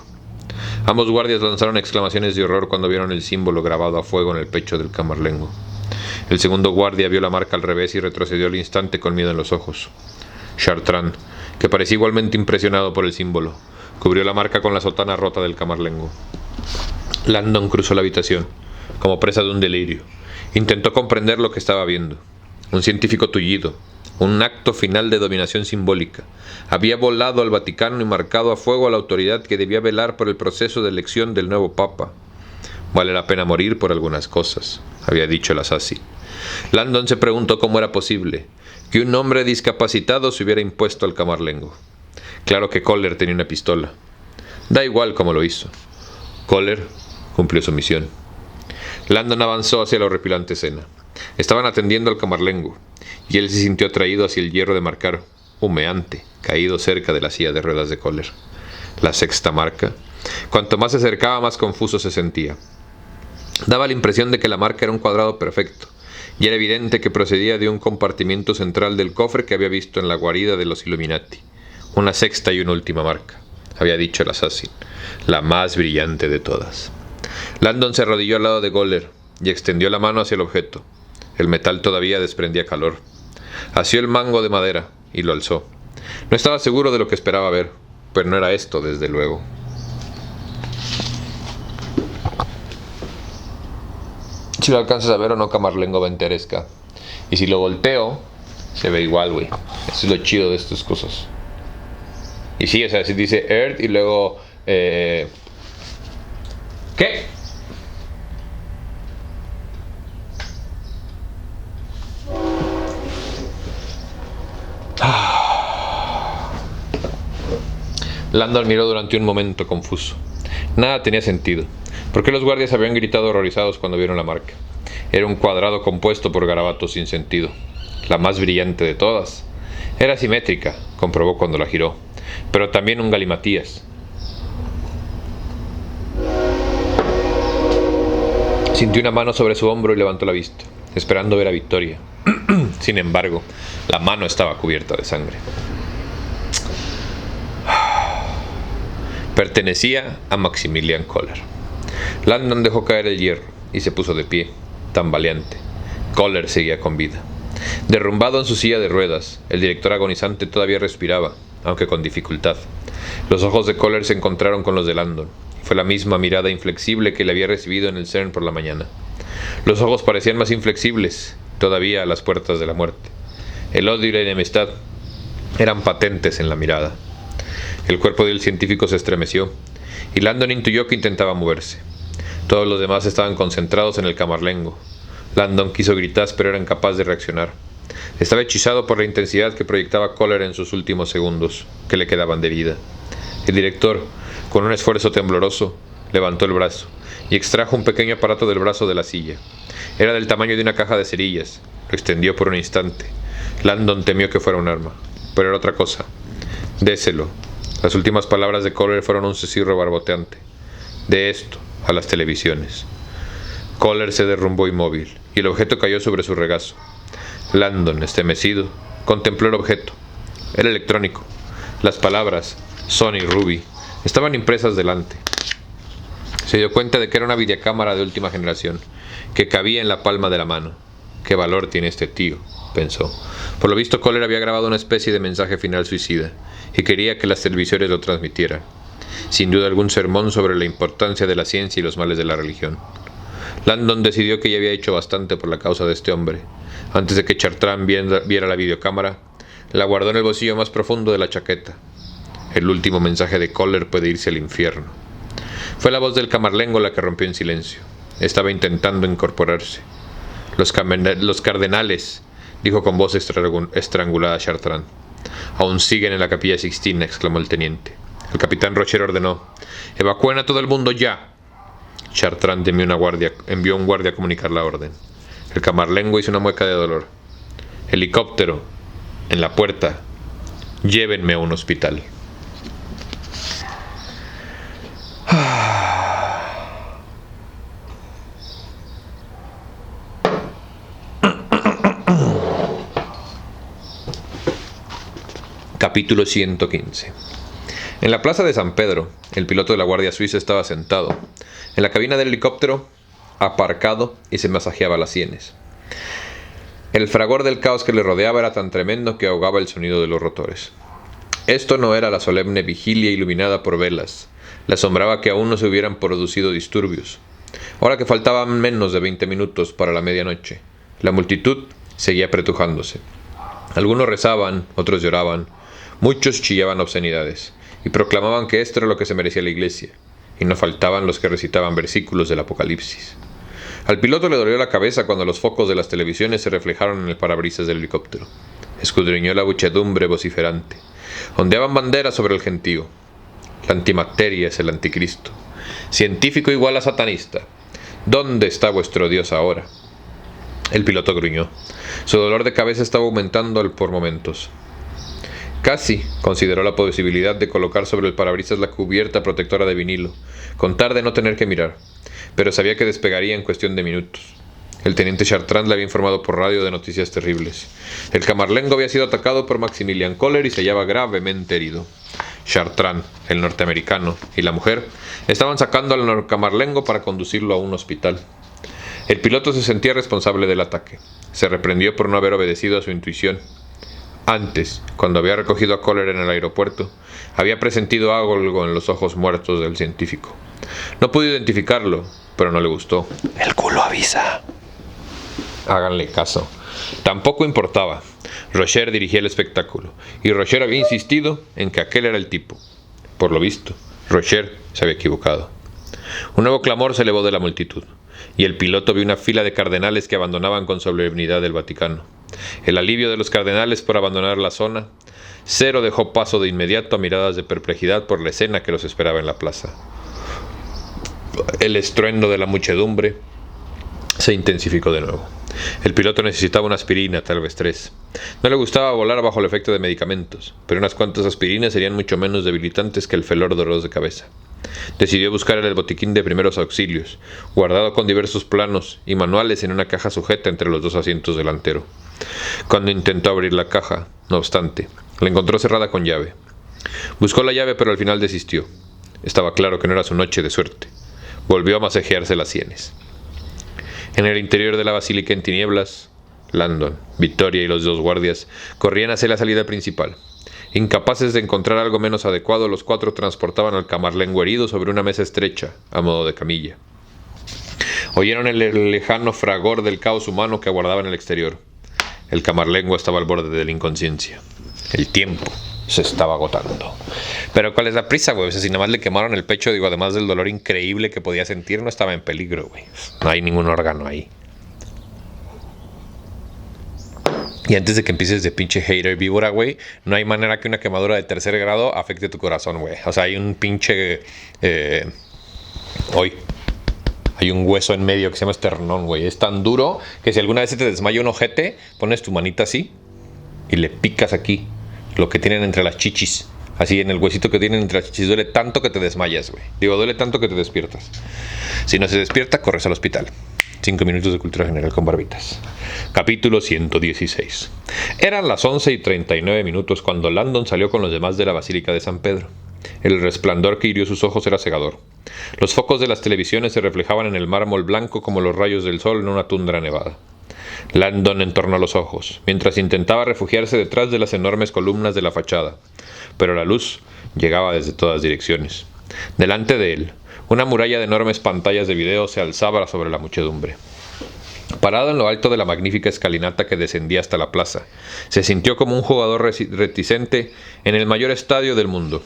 Ambos guardias lanzaron exclamaciones de horror cuando vieron el símbolo grabado a fuego en el pecho del Camarlengo. El segundo guardia vio la marca al revés y retrocedió al instante con miedo en los ojos. Chartrand, que parecía igualmente impresionado por el símbolo, cubrió la marca con la sotana rota del Camarlengo. Landon cruzó la habitación, como presa de un delirio. Intentó comprender lo que estaba viendo. Un científico tullido, un acto final de dominación simbólica. Había volado al Vaticano y marcado a fuego a la autoridad que debía velar por el proceso de elección del nuevo Papa. «Vale la pena morir por algunas cosas», había dicho el assassin. Landon se preguntó cómo era posible que un hombre discapacitado se hubiera impuesto al Camarlengo. Claro que Kohler tenía una pistola. Da igual cómo lo hizo. Kohler Cumplió su misión. Landon avanzó hacia la horripilante escena. Estaban atendiendo al camarlengo, y él se sintió atraído hacia el hierro de marcar, humeante, caído cerca de la silla de ruedas de Kohler. La sexta marca. Cuanto más se acercaba, más confuso se sentía. Daba la impresión de que la marca era un cuadrado perfecto, y era evidente que procedía de un compartimiento central del cofre que había visto en la guarida de los Illuminati. Una sexta y una última marca, había dicho el assassin, la más brillante de todas. Landon se arrodilló al lado de Kohler y extendió la mano hacia el objeto. El metal todavía desprendía calor. Asió el mango de madera y lo alzó. No estaba seguro de lo que esperaba ver, pero no era esto, desde luego. Si lo alcanzas a ver o no, camarlengo venteresca. Y si lo volteo, se ve igual, güey. Eso es lo chido de estas cosas. Y sí, o sea, si dice Earth y luego... ¿Qué? Landon miró durante un momento confuso. Nada tenía sentido. ¿Por qué los guardias habían gritado horrorizados cuando vieron la marca? Era un cuadrado compuesto por garabatos sin sentido. La más brillante de todas. Era simétrica, comprobó cuando la giró, pero también un galimatías. Sintió una mano sobre su hombro y levantó la vista, esperando ver a Victoria. Sin embargo, la mano estaba cubierta de sangre. Pertenecía a Maximilian Kohler. Landon dejó caer el hierro y se puso de pie, tambaleante. Kohler seguía con vida. Derrumbado en su silla de ruedas, el director agonizante todavía respiraba, aunque con dificultad. Los ojos de Kohler se encontraron con los de Landon. Fue la misma mirada inflexible que le había recibido en el CERN por la mañana. Los ojos parecían más inflexibles, todavía a las puertas de la muerte. El odio y la enemistad eran patentes en la mirada. El cuerpo del científico se estremeció, y Landon intuyó que intentaba moverse. Todos los demás estaban concentrados en el camarlengo. Landon quiso gritar, pero era incapaz de reaccionar. Estaba hechizado por la intensidad que proyectaba Kohler en sus últimos segundos, que le quedaban de vida. El director, con un esfuerzo tembloroso, levantó el brazo y extrajo un pequeño aparato del brazo de la silla. Era del tamaño de una caja de cerillas. Lo extendió por un instante. Landon temió que fuera un arma, pero era otra cosa. Déselo. Las últimas palabras de Kohler fueron un susurro barboteante. De esto a las televisiones. Kohler se derrumbó inmóvil, y el objeto cayó sobre su regazo. Landon, estremecido, contempló el objeto. Era electrónico. Las palabras Sony Ruby estaban impresas delante. Se dio cuenta de que era una videocámara de última generación, que cabía en la palma de la mano. «Qué valor tiene este tío», pensó. Por lo visto, Kohler había grabado una especie de mensaje final suicida, y quería que las televisores lo transmitieran. Sin duda algún sermón sobre la importancia de la ciencia y los males de la religión. Landon decidió que ya había hecho bastante por la causa de este hombre. Antes de que Chartrand viera la videocámara, la guardó en el bolsillo más profundo de la chaqueta. El último mensaje de Kohler puede irse al infierno. Fue la voz del camarlengo la que rompió en silencio. Estaba intentando incorporarse. Los cardenales, dijo con voz estrangulada Chartrand. «Aún siguen en la Capilla Sixtina», exclamó el teniente. El capitán Rocher ordenó: «Evacúen a todo el mundo ya». Chartrand envió un guardia a comunicar la orden. El camarlengo hizo una mueca de dolor. «Helicóptero, en la puerta. Llévenme a un hospital». Capítulo 115. En la plaza de San Pedro, el piloto de la Guardia Suiza estaba sentado en la cabina del helicóptero, aparcado, y se masajeaba las sienes. El fragor del caos que le rodeaba era tan tremendo que ahogaba el sonido de los rotores. Esto no era la solemne vigilia iluminada por velas. Le asombraba que aún no se hubieran producido disturbios. Ahora que faltaban menos de 20 minutos para la medianoche, la multitud seguía apretujándose. Algunos rezaban, otros lloraban, muchos chillaban obscenidades y proclamaban que esto era lo que se merecía la iglesia, y no faltaban los que recitaban versículos del Apocalipsis. Al piloto le dolió la cabeza cuando los focos de las televisiones se reflejaron en el parabrisas del helicóptero. Escudriñó la muchedumbre vociferante. Ondeaban banderas sobre el gentío. La antimateria es el anticristo. Científico igual a satanista. ¿Dónde está vuestro Dios ahora? El piloto gruñó. Su dolor de cabeza estaba aumentando por momentos. Casi consideró la posibilidad de colocar sobre el parabrisas la cubierta protectora de vinilo, con tal de no tener que mirar, pero sabía que despegaría en cuestión de minutos. El teniente Chartrand le había informado por radio de noticias terribles. El Camarlengo había sido atacado por Maximilian Kohler y se hallaba gravemente herido. Chartrand, el norteamericano, y la mujer estaban sacando al Camarlengo para conducirlo a un hospital. El piloto se sentía responsable del ataque. Se reprendió por no haber obedecido a su intuición. Antes, cuando había recogido a Kohler en el aeropuerto, había presentido algo en los ojos muertos del científico. No pudo identificarlo, pero no le gustó. El culo avisa. Háganle caso. Tampoco importaba. Rocher dirigía el espectáculo, y Rocher había insistido en que aquel era el tipo. Por lo visto, Rocher se había equivocado. Un nuevo clamor se elevó de la multitud, y el piloto vio una fila de cardenales que abandonaban con solemnidad el Vaticano. El alivio de los cardenales por abandonar la zona. Cero dejó paso de inmediato a miradas de perplejidad por la escena que los esperaba en la plaza. El estruendo de la muchedumbre se intensificó de nuevo. El piloto necesitaba una aspirina, tal vez 3. No le gustaba volar bajo el efecto de medicamentos, pero unas cuantas aspirinas serían mucho menos debilitantes que el felor dolor de cabeza. Decidió buscar el botiquín de primeros auxilios, guardado con diversos planos y manuales en una caja sujeta entre los dos asientos delanteros. Cuando intentó abrir la caja, no obstante, la encontró cerrada con llave. Buscó la llave, pero al final desistió. Estaba claro que no era su noche de suerte. Volvió a masajearse las sienes. En el interior de la basílica en tinieblas, Landon, Victoria y los dos guardias corrían hacia la salida principal. Incapaces de encontrar algo menos adecuado, los 4 transportaban al Camarlengo herido sobre una mesa estrecha, a modo de camilla. Oyeron el lejano fragor del caos humano que aguardaba en el exterior. El Camarlengo estaba al borde de la inconsciencia. El tiempo se estaba agotando. Pero ¿cuál es la prisa, güey? O sea, si nada más le quemaron el pecho, digo, además del dolor increíble que podía sentir, no estaba en peligro, güey. No hay ningún órgano ahí. Y antes de que empieces de pinche hater víbora, güey, no hay manera que una quemadura de 3er grado afecte tu corazón, güey. O sea, hay un pinche... Hay un hueso en medio que se llama esternón, güey. Es tan duro que si alguna vez se te desmaya un ojete, pones tu manita así y le picas aquí, lo que tienen entre las chichis. Así, en el huesito que tienen entre las chichis. Duele tanto que te desmayas, güey. Digo, duele tanto que te despiertas. Si no se despierta, corres al hospital. 5 minutos de cultura general con barbitas. Capítulo 116. Eran las 11:39 cuando Landon salió con los demás de la Basílica de San Pedro. El resplandor que hirió sus ojos era cegador. Los focos de las televisiones se reflejaban en el mármol blanco como los rayos del sol en una tundra nevada. Landon entornó los ojos, mientras intentaba refugiarse detrás de las enormes columnas de la fachada, pero la luz llegaba desde todas direcciones. Delante de él, una muralla de enormes pantallas de video se alzaba sobre la muchedumbre. Parado en lo alto de la magnífica escalinata que descendía hasta la plaza, se sintió como un jugador reticente en el mayor estadio del mundo.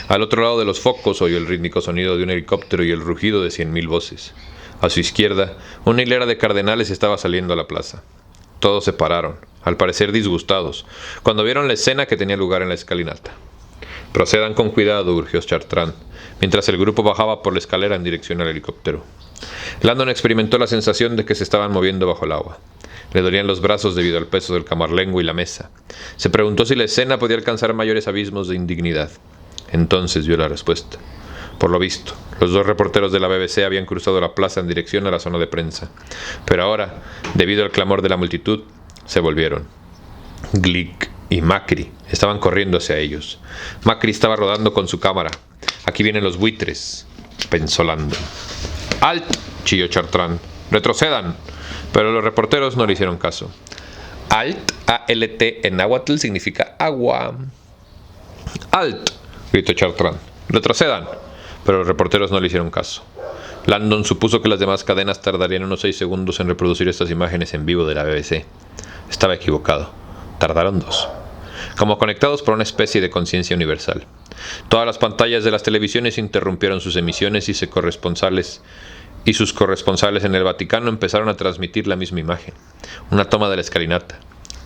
Al otro lado de los focos oyó el rítmico sonido de un helicóptero y el rugido de 100.000 voces. A su izquierda, una hilera de cardenales estaba saliendo a la plaza. Todos se pararon, al parecer disgustados, cuando vieron la escena que tenía lugar en la escalinata. Procedan con cuidado, urgió Chartrand, mientras el grupo bajaba por la escalera en dirección al helicóptero. Landon experimentó la sensación de que se estaban moviendo bajo el agua. Le dolían los brazos debido al peso del Camarlengo y la mesa. Se preguntó si la escena podía alcanzar mayores abismos de indignidad. Entonces vio la respuesta. Por lo visto, los 2 reporteros de la BBC habían cruzado la plaza en dirección a la zona de prensa. Pero ahora, debido al clamor de la multitud, se volvieron. Glick y Macri estaban corriendo hacia ellos. Macri estaba rodando con su cámara. Aquí vienen los buitres, pensó Landon. ¡Alt!, chilló Chartrand. ¡Retrocedan! Pero los reporteros no le hicieron caso. Alt, A-L-T en náhuatl significa agua. ¡Alt!, gritó Chartrand. ¡Retrocedan! Pero los reporteros no le hicieron caso. Landon supuso que las demás cadenas tardarían unos 6 segundos en reproducir estas imágenes en vivo de la BBC. Estaba equivocado. Tardaron 2. Como conectados por una especie de conciencia universal. Todas las pantallas de las televisiones interrumpieron sus emisiones y sus corresponsales en el Vaticano empezaron a transmitir la misma imagen. Una toma de la escalinata.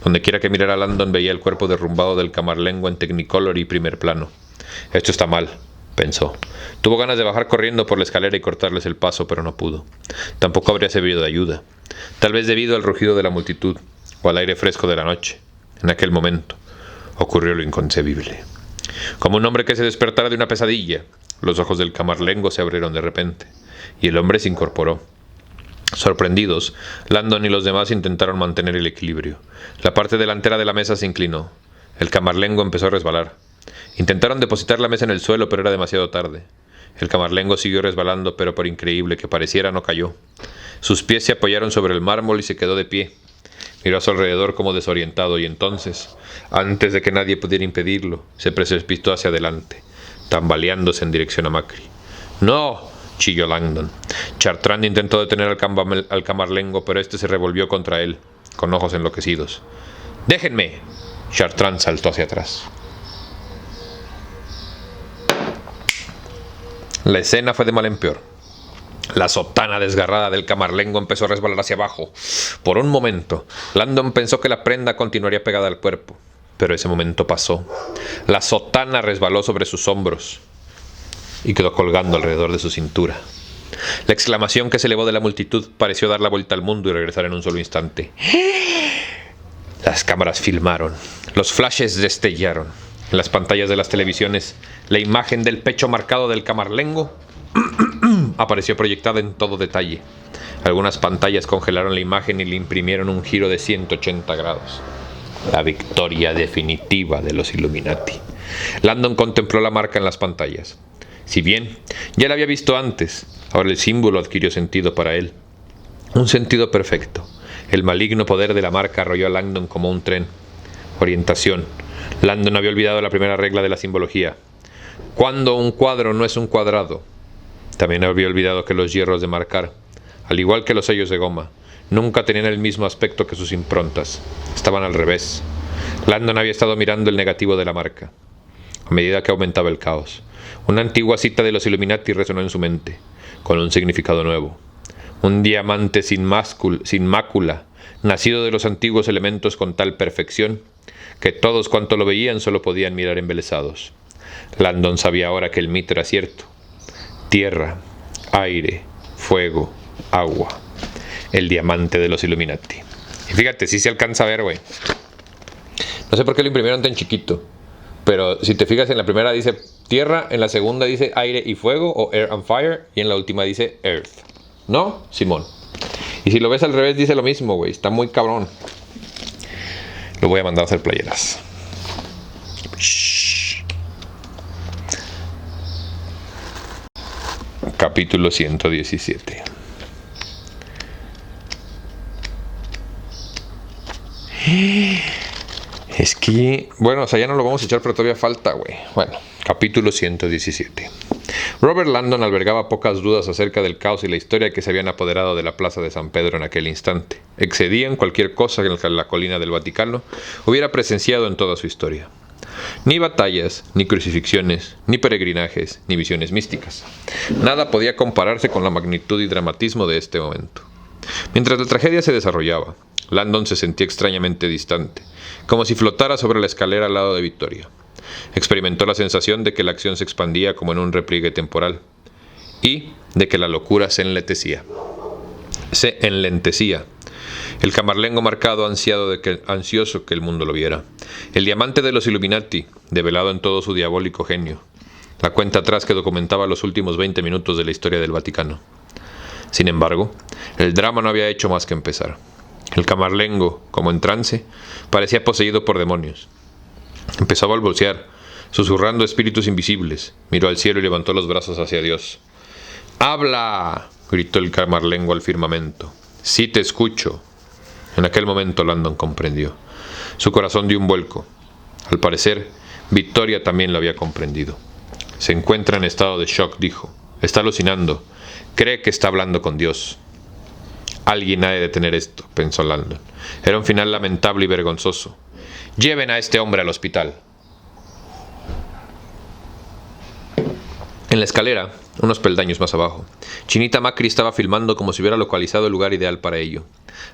Donde quiera que mirara Landon veía el cuerpo derrumbado del Camarlengo en Technicolor y primer plano. Esto está mal, pensó. Tuvo ganas de bajar corriendo por la escalera y cortarles el paso, pero no pudo. Tampoco habría servido de ayuda. Tal vez debido al rugido de la multitud o al aire fresco de la noche. En aquel momento ocurrió lo inconcebible. Como un hombre que se despertara de una pesadilla, los ojos del camarlengo se abrieron de repente, y el hombre se incorporó. Sorprendidos, Landon y los demás intentaron mantener el equilibrio. La parte delantera de la mesa se inclinó. El camarlengo empezó a resbalar. Intentaron depositar la mesa en el suelo, pero era demasiado tarde. El camarlengo siguió resbalando, pero por increíble que pareciera, no cayó. Sus pies se apoyaron sobre el mármol y se quedó de pie. Miró a su alrededor como desorientado y entonces, antes de que nadie pudiera impedirlo, se precipitó hacia adelante, tambaleándose en dirección a Macri. ¡No!, chilló Langdon. Chartrand intentó detener al camarlengo, pero este se revolvió contra él, con ojos enloquecidos. ¡Déjenme! Chartrand saltó hacia atrás. La escena fue de mal en peor. La sotana desgarrada del camarlengo empezó a resbalar hacia abajo. Por un momento, Landon pensó que la prenda continuaría pegada al cuerpo, pero ese momento pasó. La sotana resbaló sobre sus hombros y quedó colgando alrededor de su cintura. La exclamación que se elevó de la multitud pareció dar la vuelta al mundo y regresar en un solo instante. Las cámaras filmaron, los flashes destellaron. En las pantallas de las televisiones, la imagen del pecho marcado del camarlengo apareció proyectada en todo detalle. Algunas pantallas congelaron la imagen y le imprimieron un giro de 180 grados. La victoria definitiva de los Illuminati. Landon contempló la marca en las pantallas. Si bien ya la había visto antes, ahora el símbolo adquirió sentido para él. Un sentido perfecto. El maligno poder de la marca arrolló a Langdon como un tren. Orientación. Landon había olvidado la primera regla de la simbología. Cuando un cuadro no es un cuadrado. También había olvidado que los hierros de marcar, al igual que los sellos de goma, nunca tenían el mismo aspecto que sus improntas. Estaban al revés. Landon había estado mirando el negativo de la marca. A medida que aumentaba el caos, una antigua cita de los Illuminati resonó en su mente, con un significado nuevo. Un diamante sin mácula, nacido de los antiguos elementos con tal perfección, que todos cuanto lo veían solo podían mirar embelesados. Landon sabía ahora que el mito era cierto. Tierra, aire, fuego, agua. El diamante de los Illuminati. Y fíjate, sí se alcanza a ver, güey. No sé por qué lo imprimieron tan chiquito. Pero si te fijas, en la primera dice tierra, en la segunda dice aire y fuego, o air and fire, y en la última dice earth. ¿No, Simón? Y si lo ves al revés, dice lo mismo, güey. Está muy cabrón. Lo voy a mandar a hacer playeras. Capítulo 117. Es que, bueno, o sea, ya no lo vamos a echar, pero todavía falta, güey. Bueno, capítulo 117. Robert Landon albergaba pocas dudas acerca del caos y la historia que se habían apoderado de la plaza de San Pedro en aquel instante. Excedían cualquier cosa que la colina del Vaticano hubiera presenciado en toda su historia. Ni batallas, ni crucifixiones, ni peregrinajes, ni visiones místicas. Nada podía compararse con la magnitud y dramatismo de este momento. Mientras la tragedia se desarrollaba, Landon se sentía extrañamente distante, como si flotara sobre la escalera al lado de Victoria. Experimentó la sensación de que la acción se expandía como en un repliegue temporal, y de que la locura se enlentecía. El camarlengo marcado ansioso que el mundo lo viera. El diamante de los Illuminati, develado en todo su diabólico genio. La cuenta atrás que documentaba los últimos 20 minutos de la historia del Vaticano. Sin embargo, el drama no había hecho más que empezar. El camarlengo, como en trance, parecía poseído por demonios. Empezó a balbucear, susurrando espíritus invisibles. Miró al cielo y levantó los brazos hacia Dios. ¡Habla!, gritó el camarlengo al firmamento. Sí te escucho. En aquel momento Landon comprendió. Su corazón dio un vuelco. Al parecer, Victoria también lo había comprendido. Se encuentra en estado de shock, dijo. Está alucinando. Cree que está hablando con Dios. Alguien ha de detener esto, pensó Landon. Era un final lamentable y vergonzoso. Lleven a este hombre al hospital. En la escalera, unos peldaños más abajo, Chinita Macri estaba filmando como si hubiera localizado el lugar ideal para ello.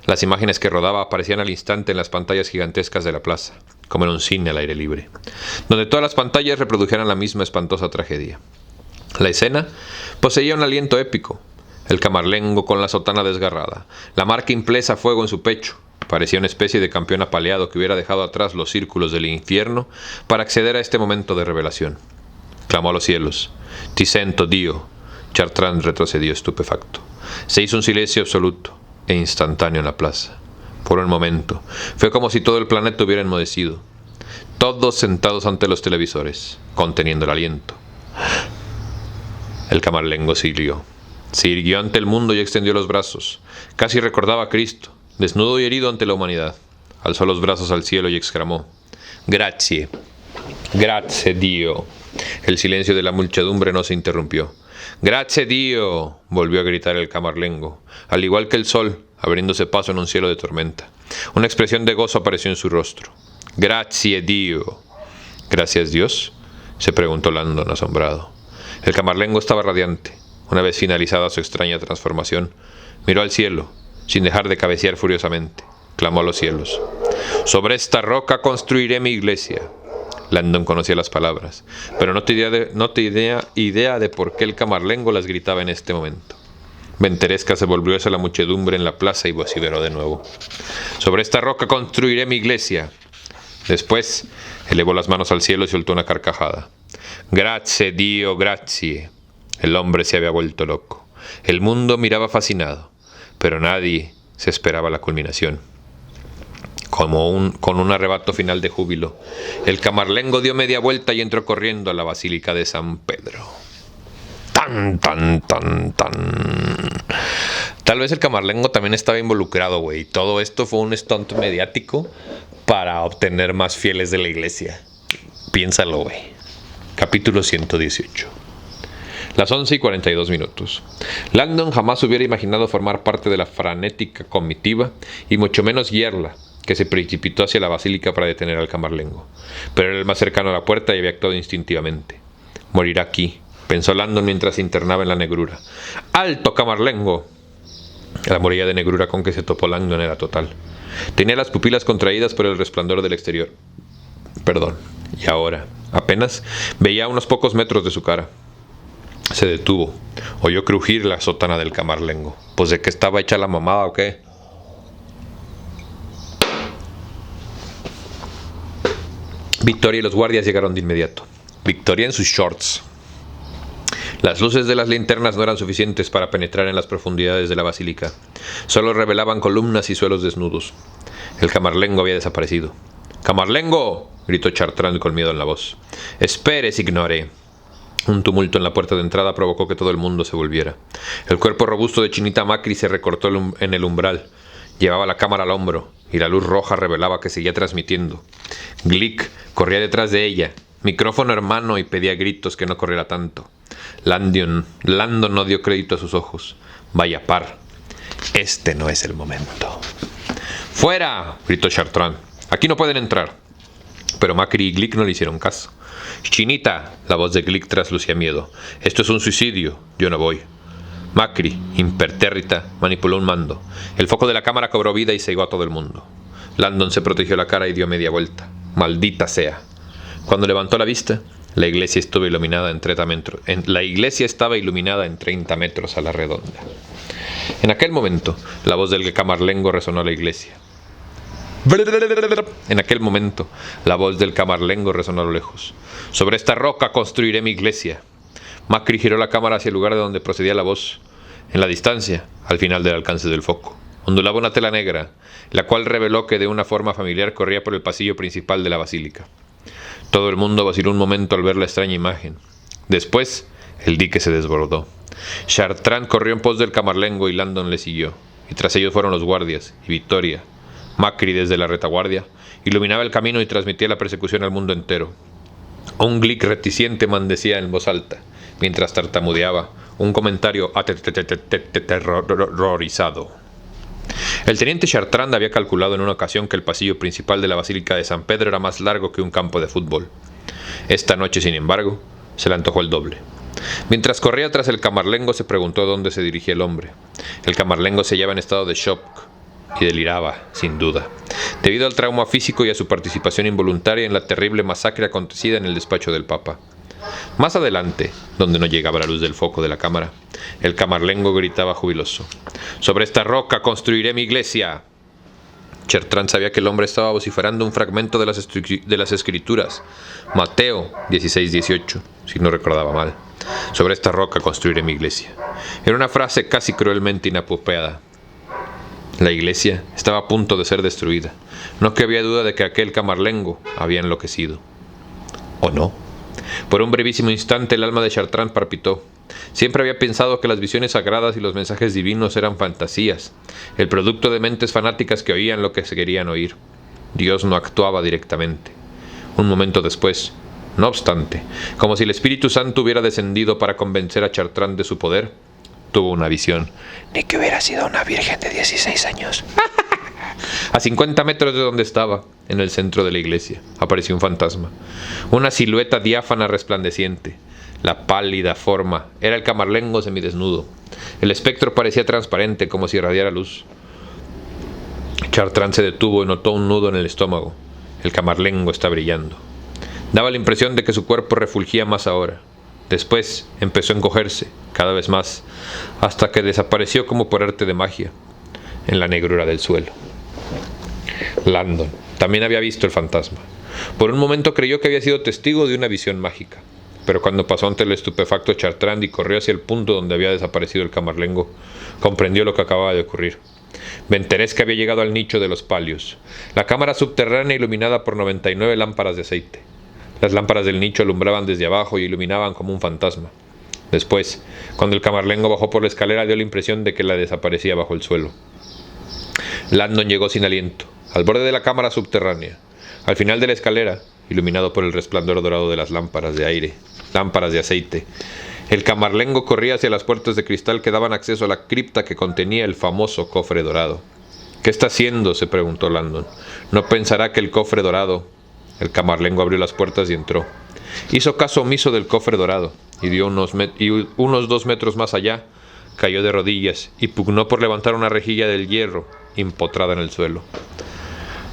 Las imágenes que rodaba aparecían al instante en las pantallas gigantescas de la plaza, como en un cine al aire libre, donde todas las pantallas reprodujeran la misma espantosa tragedia. La escena poseía un aliento épico. El camarlengo con la sotana desgarrada, la marca impresa a fuego en su pecho. Parecía una especie de campeón apaleado que hubiera dejado atrás los círculos del infierno para acceder a este momento de revelación. Clamó a los cielos: «Ti sento, Dio». Chartrand retrocedió estupefacto. Se hizo un silencio absoluto e instantáneo en la plaza. Por un momento, fue como si todo el planeta hubiera enmudecido. Todos sentados ante los televisores, conteniendo el aliento. El camarlengo se irguió ante el mundo y extendió los brazos. Casi recordaba a Cristo, desnudo y herido ante la humanidad. Alzó los brazos al cielo y exclamó: «Grazie, grazie Dio». El silencio de la muchedumbre no se interrumpió. «Grazie Dio», volvió a gritar el camarlengo, al igual que el sol, abriéndose paso en un cielo de tormenta. Una expresión de gozo apareció en su rostro. «Grazie Dio». «¿Gracias Dios?», se preguntó Landon asombrado. El camarlengo estaba radiante. Una vez finalizada su extraña transformación, miró al cielo, sin dejar de cabecear furiosamente. Clamó a los cielos: «Sobre esta roca construiré mi iglesia». Landon conocía las palabras, pero no tenía idea de por qué el camarlengo las gritaba en este momento. Venteresca se volvió hacia la muchedumbre en la plaza y vociferó de nuevo: «Sobre esta roca construiré mi iglesia». Después elevó las manos al cielo y soltó una carcajada. «Grazie Dio, grazie». El hombre se había vuelto loco. El mundo miraba fascinado, pero nadie se esperaba la culminación. Con un arrebato final de júbilo, el camarlengo dio media vuelta y entró corriendo a la Basílica de San Pedro. ¡Tan, tan, tan, tan! Tal vez el camarlengo también estaba involucrado, güey. Todo esto fue un stunt mediático para obtener más fieles de la iglesia. Piénsalo, güey. Capítulo 118. Las 11:42. Landon jamás hubiera imaginado formar parte de la frenética comitiva y mucho menos guiarla, que se precipitó hacia la basílica para detener al camarlengo. Pero era el más cercano a la puerta y había actuado instintivamente. «Morirá aquí», pensó Landon mientras se internaba en la negrura. «¡Alto, camarlengo!». La muralla de negrura con que se topó Landon era total. Tenía las pupilas contraídas por el resplandor del exterior. Y ahora, apenas, veía a unos pocos metros de su cara. Se detuvo. Oyó crujir la sotana del camarlengo. ¿Pues de qué estaba hecha la mamada o qué? Victoria y los guardias llegaron de inmediato. Victoria en sus shorts. Las luces de las linternas no eran suficientes para penetrar en las profundidades de la basílica. Solo revelaban columnas y suelos desnudos. El camarlengo había desaparecido. «¡Camarlengo!», gritó Chartrand con miedo en la voz. «Espere, signore». Un tumulto en la puerta de entrada provocó que todo el mundo se volviera. El cuerpo robusto de Chinita Macri se recortó en el umbral. Llevaba la cámara al hombro, y la luz roja revelaba que seguía transmitiendo. Glick corría detrás de ella, micrófono en mano, y pedía a gritos que no corriera tanto. Landon no dio crédito a sus ojos. Vaya par. Este no es el momento. «¡Fuera!», gritó Chartrand. «Aquí no pueden entrar». Pero Macri y Glick no le hicieron caso. «Chinita», la voz de Glick traslucía miedo. «Esto es un suicidio. Yo no voy». Macri, impertérrita, manipuló un mando. El foco de la cámara cobró vida y cegó a todo el mundo. Landon se protegió la cara y dio media vuelta. «Maldita sea». Cuando levantó la vista, la iglesia estaba iluminada en 30 metros a la redonda. En aquel momento, la voz del camarlengo resonó a la iglesia. En aquel momento, la voz del camarlengo resonó a lo lejos. «Sobre esta roca construiré mi iglesia». Macri giró la cámara hacia el lugar de donde procedía la voz. En la distancia, al final del alcance del foco, ondulaba una tela negra, la cual reveló que de una forma familiar corría por el pasillo principal de la basílica. Todo el mundo vaciló un momento al ver la extraña imagen. Después, el dique se desbordó. Chartrand corrió en pos del camarlengo y Landon le siguió, y tras ellos fueron los guardias, y Victoria. Macri, desde la retaguardia, iluminaba el camino y transmitía la persecución al mundo entero. Un Glick reticente maldecía en voz alta, mientras tartamudeaba un comentario aterrorizado. El teniente Chartrand había calculado en una ocasión que el pasillo principal de la Basílica de San Pedro era más largo que un campo de fútbol. Esta noche, sin embargo, se le antojó el doble. Mientras corría tras el camarlengo, se preguntó dónde se dirigía el hombre. El camarlengo se hallaba en estado de shock y deliraba, sin duda, debido al trauma físico y a su participación involuntaria en la terrible masacre acontecida en el despacho del Papa. Más adelante, donde no llegaba la luz del foco de la cámara, el camarlengo gritaba jubiloso: «¡Sobre esta roca construiré mi iglesia!». Chartrand sabía que el hombre estaba vociferando un fragmento de las Escrituras, Mateo 16:18, si no recordaba mal. «Sobre esta roca construiré mi iglesia». Era una frase casi cruelmente inapropiada. La iglesia estaba a punto de ser destruida. No cabía duda de que aquel camarlengo había enloquecido. ¿O no? Por un brevísimo instante el alma de Chartrand palpitó. Siempre había pensado que las visiones sagradas y los mensajes divinos eran fantasías, el producto de mentes fanáticas que oían lo que se querían oír. Dios no actuaba directamente. Un momento después, no obstante, como si el Espíritu Santo hubiera descendido para convencer a Chartrand de su poder, tuvo una visión. Ni que hubiera sido una virgen de 16 años. A 50 metros de donde estaba, en el centro de la iglesia, apareció un fantasma. Una silueta diáfana resplandeciente. La pálida forma era el camarlengo semidesnudo. El espectro parecía transparente, como si irradiara luz. Chartrand se detuvo y notó un nudo en el estómago. El camarlengo está brillando. Daba la impresión de que su cuerpo refulgía más ahora. Después empezó a encogerse, cada vez más, hasta que desapareció como por arte de magia, en la negrura del suelo. Landon también había visto el fantasma. Por un momento creyó que había sido testigo de una visión mágica, pero cuando pasó ante el estupefacto Chartrand y corrió hacia el punto donde había desaparecido el camarlengo, comprendió lo que acababa de ocurrir. Venteresca había llegado al nicho de los palios, la cámara subterránea iluminada por 99 lámparas de aceite. Las lámparas del nicho alumbraban desde abajo y iluminaban como un fantasma. Después, cuando el camarlengo bajó por la escalera, dio la impresión de que la desaparecía bajo el suelo. Landon llegó sin aliento, al borde de la cámara subterránea. Al final de la escalera, iluminado por el resplandor dorado de las lámparas de aceite, el camarlengo corría hacia las puertas de cristal que daban acceso a la cripta que contenía el famoso cofre dorado. «¿Qué está haciendo?», se preguntó Landon. «¿No pensará que el cofre dorado...». El camarlengo abrió las puertas y entró. Hizo caso omiso del cofre dorado y unos 2 metros más allá cayó de rodillas y pugnó por levantar una rejilla del hierro empotrada en el suelo.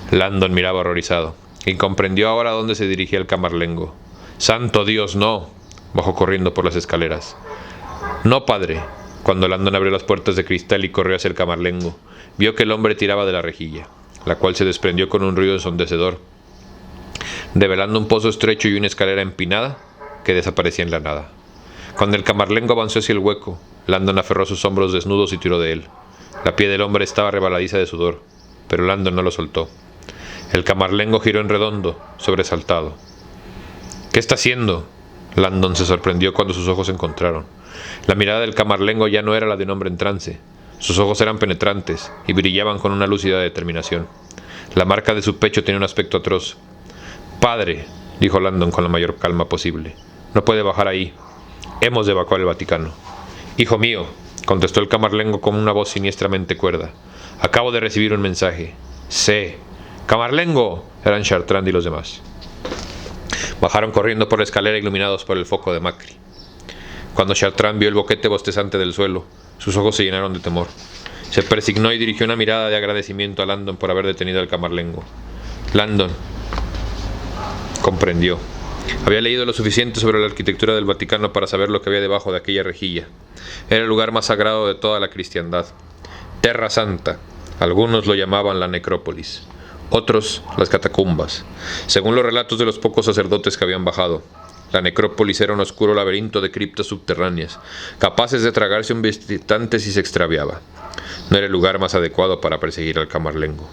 Landon miraba horrorizado y comprendió ahora a dónde se dirigía el camarlengo. «¡Santo Dios, no!», bajó corriendo por las escaleras. «No, padre». Cuando Landon abrió las puertas de cristal y corrió hacia el camarlengo, vio que el hombre tiraba de la rejilla, la cual se desprendió con un ruido ensordecedor, revelando un pozo estrecho y una escalera empinada que desaparecía en la nada. Cuando el camarlengo avanzó hacia el hueco, Landon aferró sus hombros desnudos y tiró de él. La piel del hombre estaba rebaladiza de sudor, pero Landon no lo soltó. El camarlengo giró en redondo, sobresaltado. «¿Qué está haciendo?». Landon se sorprendió cuando sus ojos se encontraron. La mirada del camarlengo ya no era la de un hombre en trance. Sus ojos eran penetrantes y brillaban con una lúcida determinación. La marca de su pecho tenía un aspecto atroz. «Padre», dijo Landon con la mayor calma posible, «no puede bajar ahí. Hemos de evacuar el Vaticano». «Hijo mío», contestó el camarlengo con una voz siniestramente cuerda, «acabo de recibir un mensaje». «Sé». «¡Camarlengo!», eran Chartrand y los demás. Bajaron corriendo por la escalera iluminados por el foco de Macri. Cuando Chartrand vio el boquete bostezante del suelo, sus ojos se llenaron de temor. Se persignó y dirigió una mirada de agradecimiento a Landon por haber detenido al camarlengo. Landon comprendió. Había leído lo suficiente sobre la arquitectura del Vaticano para saber lo que había debajo de aquella rejilla. Era el lugar más sagrado de toda la cristiandad. Terra Santa. Algunos lo llamaban la necrópolis, otros las catacumbas, según los relatos de los pocos sacerdotes que habían bajado. La necrópolis era un oscuro laberinto de criptas subterráneas, capaces de tragarse un visitante si se extraviaba. No era el lugar más adecuado para perseguir al camarlengo.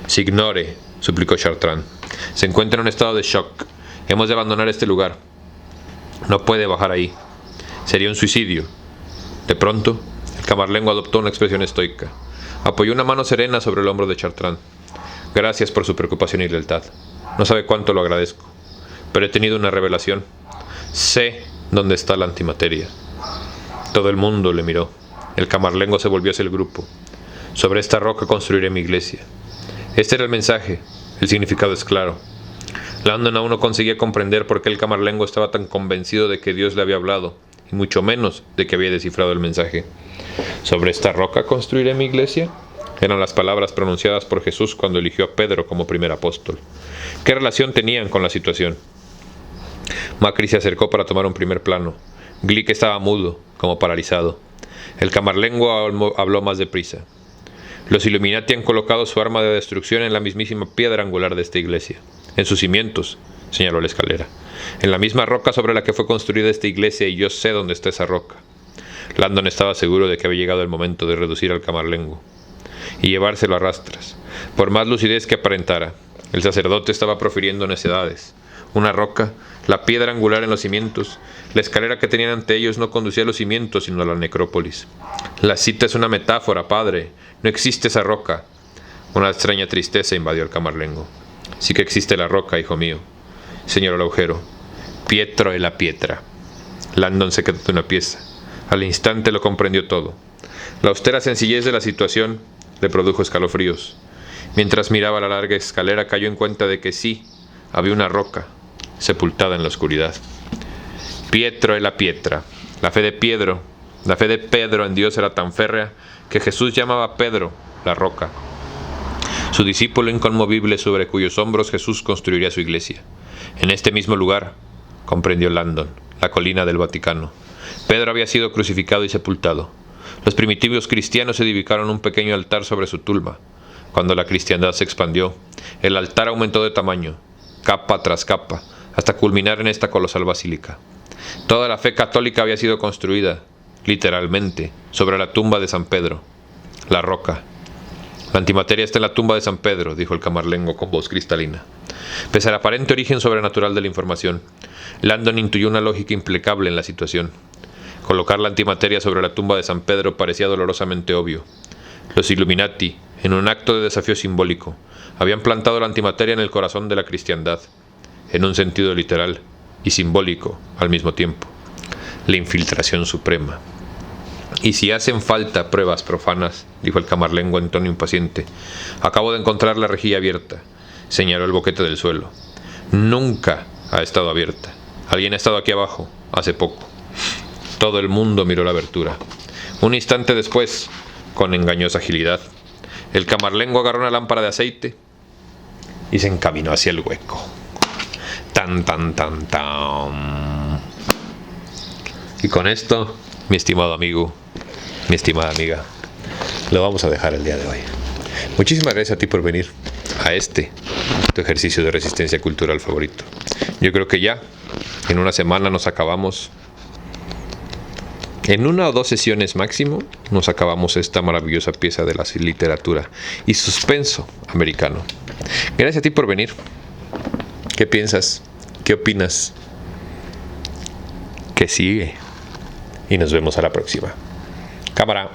«Signore», suplicó Chartrand, «se encuentra en un estado de shock. Hemos de abandonar este lugar. No puede bajar ahí. Sería un suicidio». De pronto, el camarlengo adoptó una expresión estoica. Apoyó una mano serena sobre el hombro de Chartrand. «Gracias por su preocupación y lealtad. No sabe cuánto lo agradezco. Pero he tenido una revelación. Sé dónde está la antimateria». Todo el mundo le miró. El camarlengo se volvió hacia el grupo. «Sobre esta roca construiré mi iglesia». Este era el mensaje. El significado es claro. Landon aún no conseguía comprender por qué el camarlengo estaba tan convencido de que Dios le había hablado, y mucho menos de que había descifrado el mensaje. «¿Sobre esta roca construiré mi iglesia?», eran las palabras pronunciadas por Jesús cuando eligió a Pedro como primer apóstol. ¿Qué relación tenían con la situación? Macri se acercó para tomar un primer plano. Glick estaba mudo, como paralizado. El camarlengua habló más deprisa. Los Illuminati han colocado su arma de destrucción en la mismísima piedra angular de esta iglesia. En sus cimientos, señaló la escalera. En la misma roca sobre la que fue construida esta iglesia, y yo sé dónde está esa roca. Landon estaba seguro de que había llegado el momento de reducir al camarlengo y llevárselo a rastras. Por más lucidez que aparentara, el sacerdote estaba profiriendo necedades. Una roca, la piedra angular en los cimientos, la escalera que tenían ante ellos no conducía a los cimientos sino a la necrópolis. La cita es una metáfora, padre. No existe esa roca. Una extraña tristeza invadió al camarlengo. Sí que existe la roca, hijo mío, señor el agujero. Pietro e la pietra. Landon se quedó de una pieza. Al instante lo comprendió todo. La austera sencillez de la situación le produjo escalofríos. Mientras miraba la larga escalera cayó en cuenta de que sí, había una roca, sepultada en la oscuridad. Pietro e la pietra. La fe de Pedro en Dios era tan férrea que Jesús llamaba a Pedro la roca. Su discípulo inconmovible sobre cuyos hombros Jesús construiría su iglesia. En este mismo lugar, comprendió Landon, la colina del Vaticano, Pedro había sido crucificado y sepultado. Los primitivos cristianos edificaron un pequeño altar sobre su tumba. Cuando la cristiandad se expandió, el altar aumentó de tamaño, capa tras capa, hasta culminar en esta colosal basílica. Toda la fe católica había sido construida, literalmente, sobre la tumba de San Pedro, la roca. La antimateria está en la tumba de San Pedro, dijo el camarlengo con voz cristalina. Pese al aparente origen sobrenatural de la información, Landon intuyó una lógica implacable en la situación. Colocar la antimateria sobre la tumba de San Pedro parecía dolorosamente obvio. Los Illuminati, en un acto de desafío simbólico, habían plantado la antimateria en el corazón de la cristiandad, en un sentido literal y simbólico al mismo tiempo. La infiltración suprema. Y si hacen falta pruebas profanas, dijo el camarlengo en tono impaciente, acabo de encontrar la rejilla abierta, señaló el boquete del suelo. Nunca ha estado abierta. Alguien ha estado aquí abajo, hace poco. Todo el mundo miró la abertura. Un instante después, con engañosa agilidad, el camarlengo agarró una lámpara de aceite y se encaminó hacia el hueco. Tan, tan, tan, tan. Y con esto, mi estimado amigo, mi estimada amiga, lo vamos a dejar el día de hoy. Muchísimas gracias a ti por venir a tu ejercicio de resistencia cultural favorito. Yo creo que ya en una semana nos acabamos, en 1 o 2 sesiones máximo, nos acabamos esta maravillosa pieza de la literatura y suspenso americano. Gracias a ti por venir. ¿Qué piensas? ¿Qué opinas? ¿Qué sigue? Y nos vemos a la próxima. Cámara.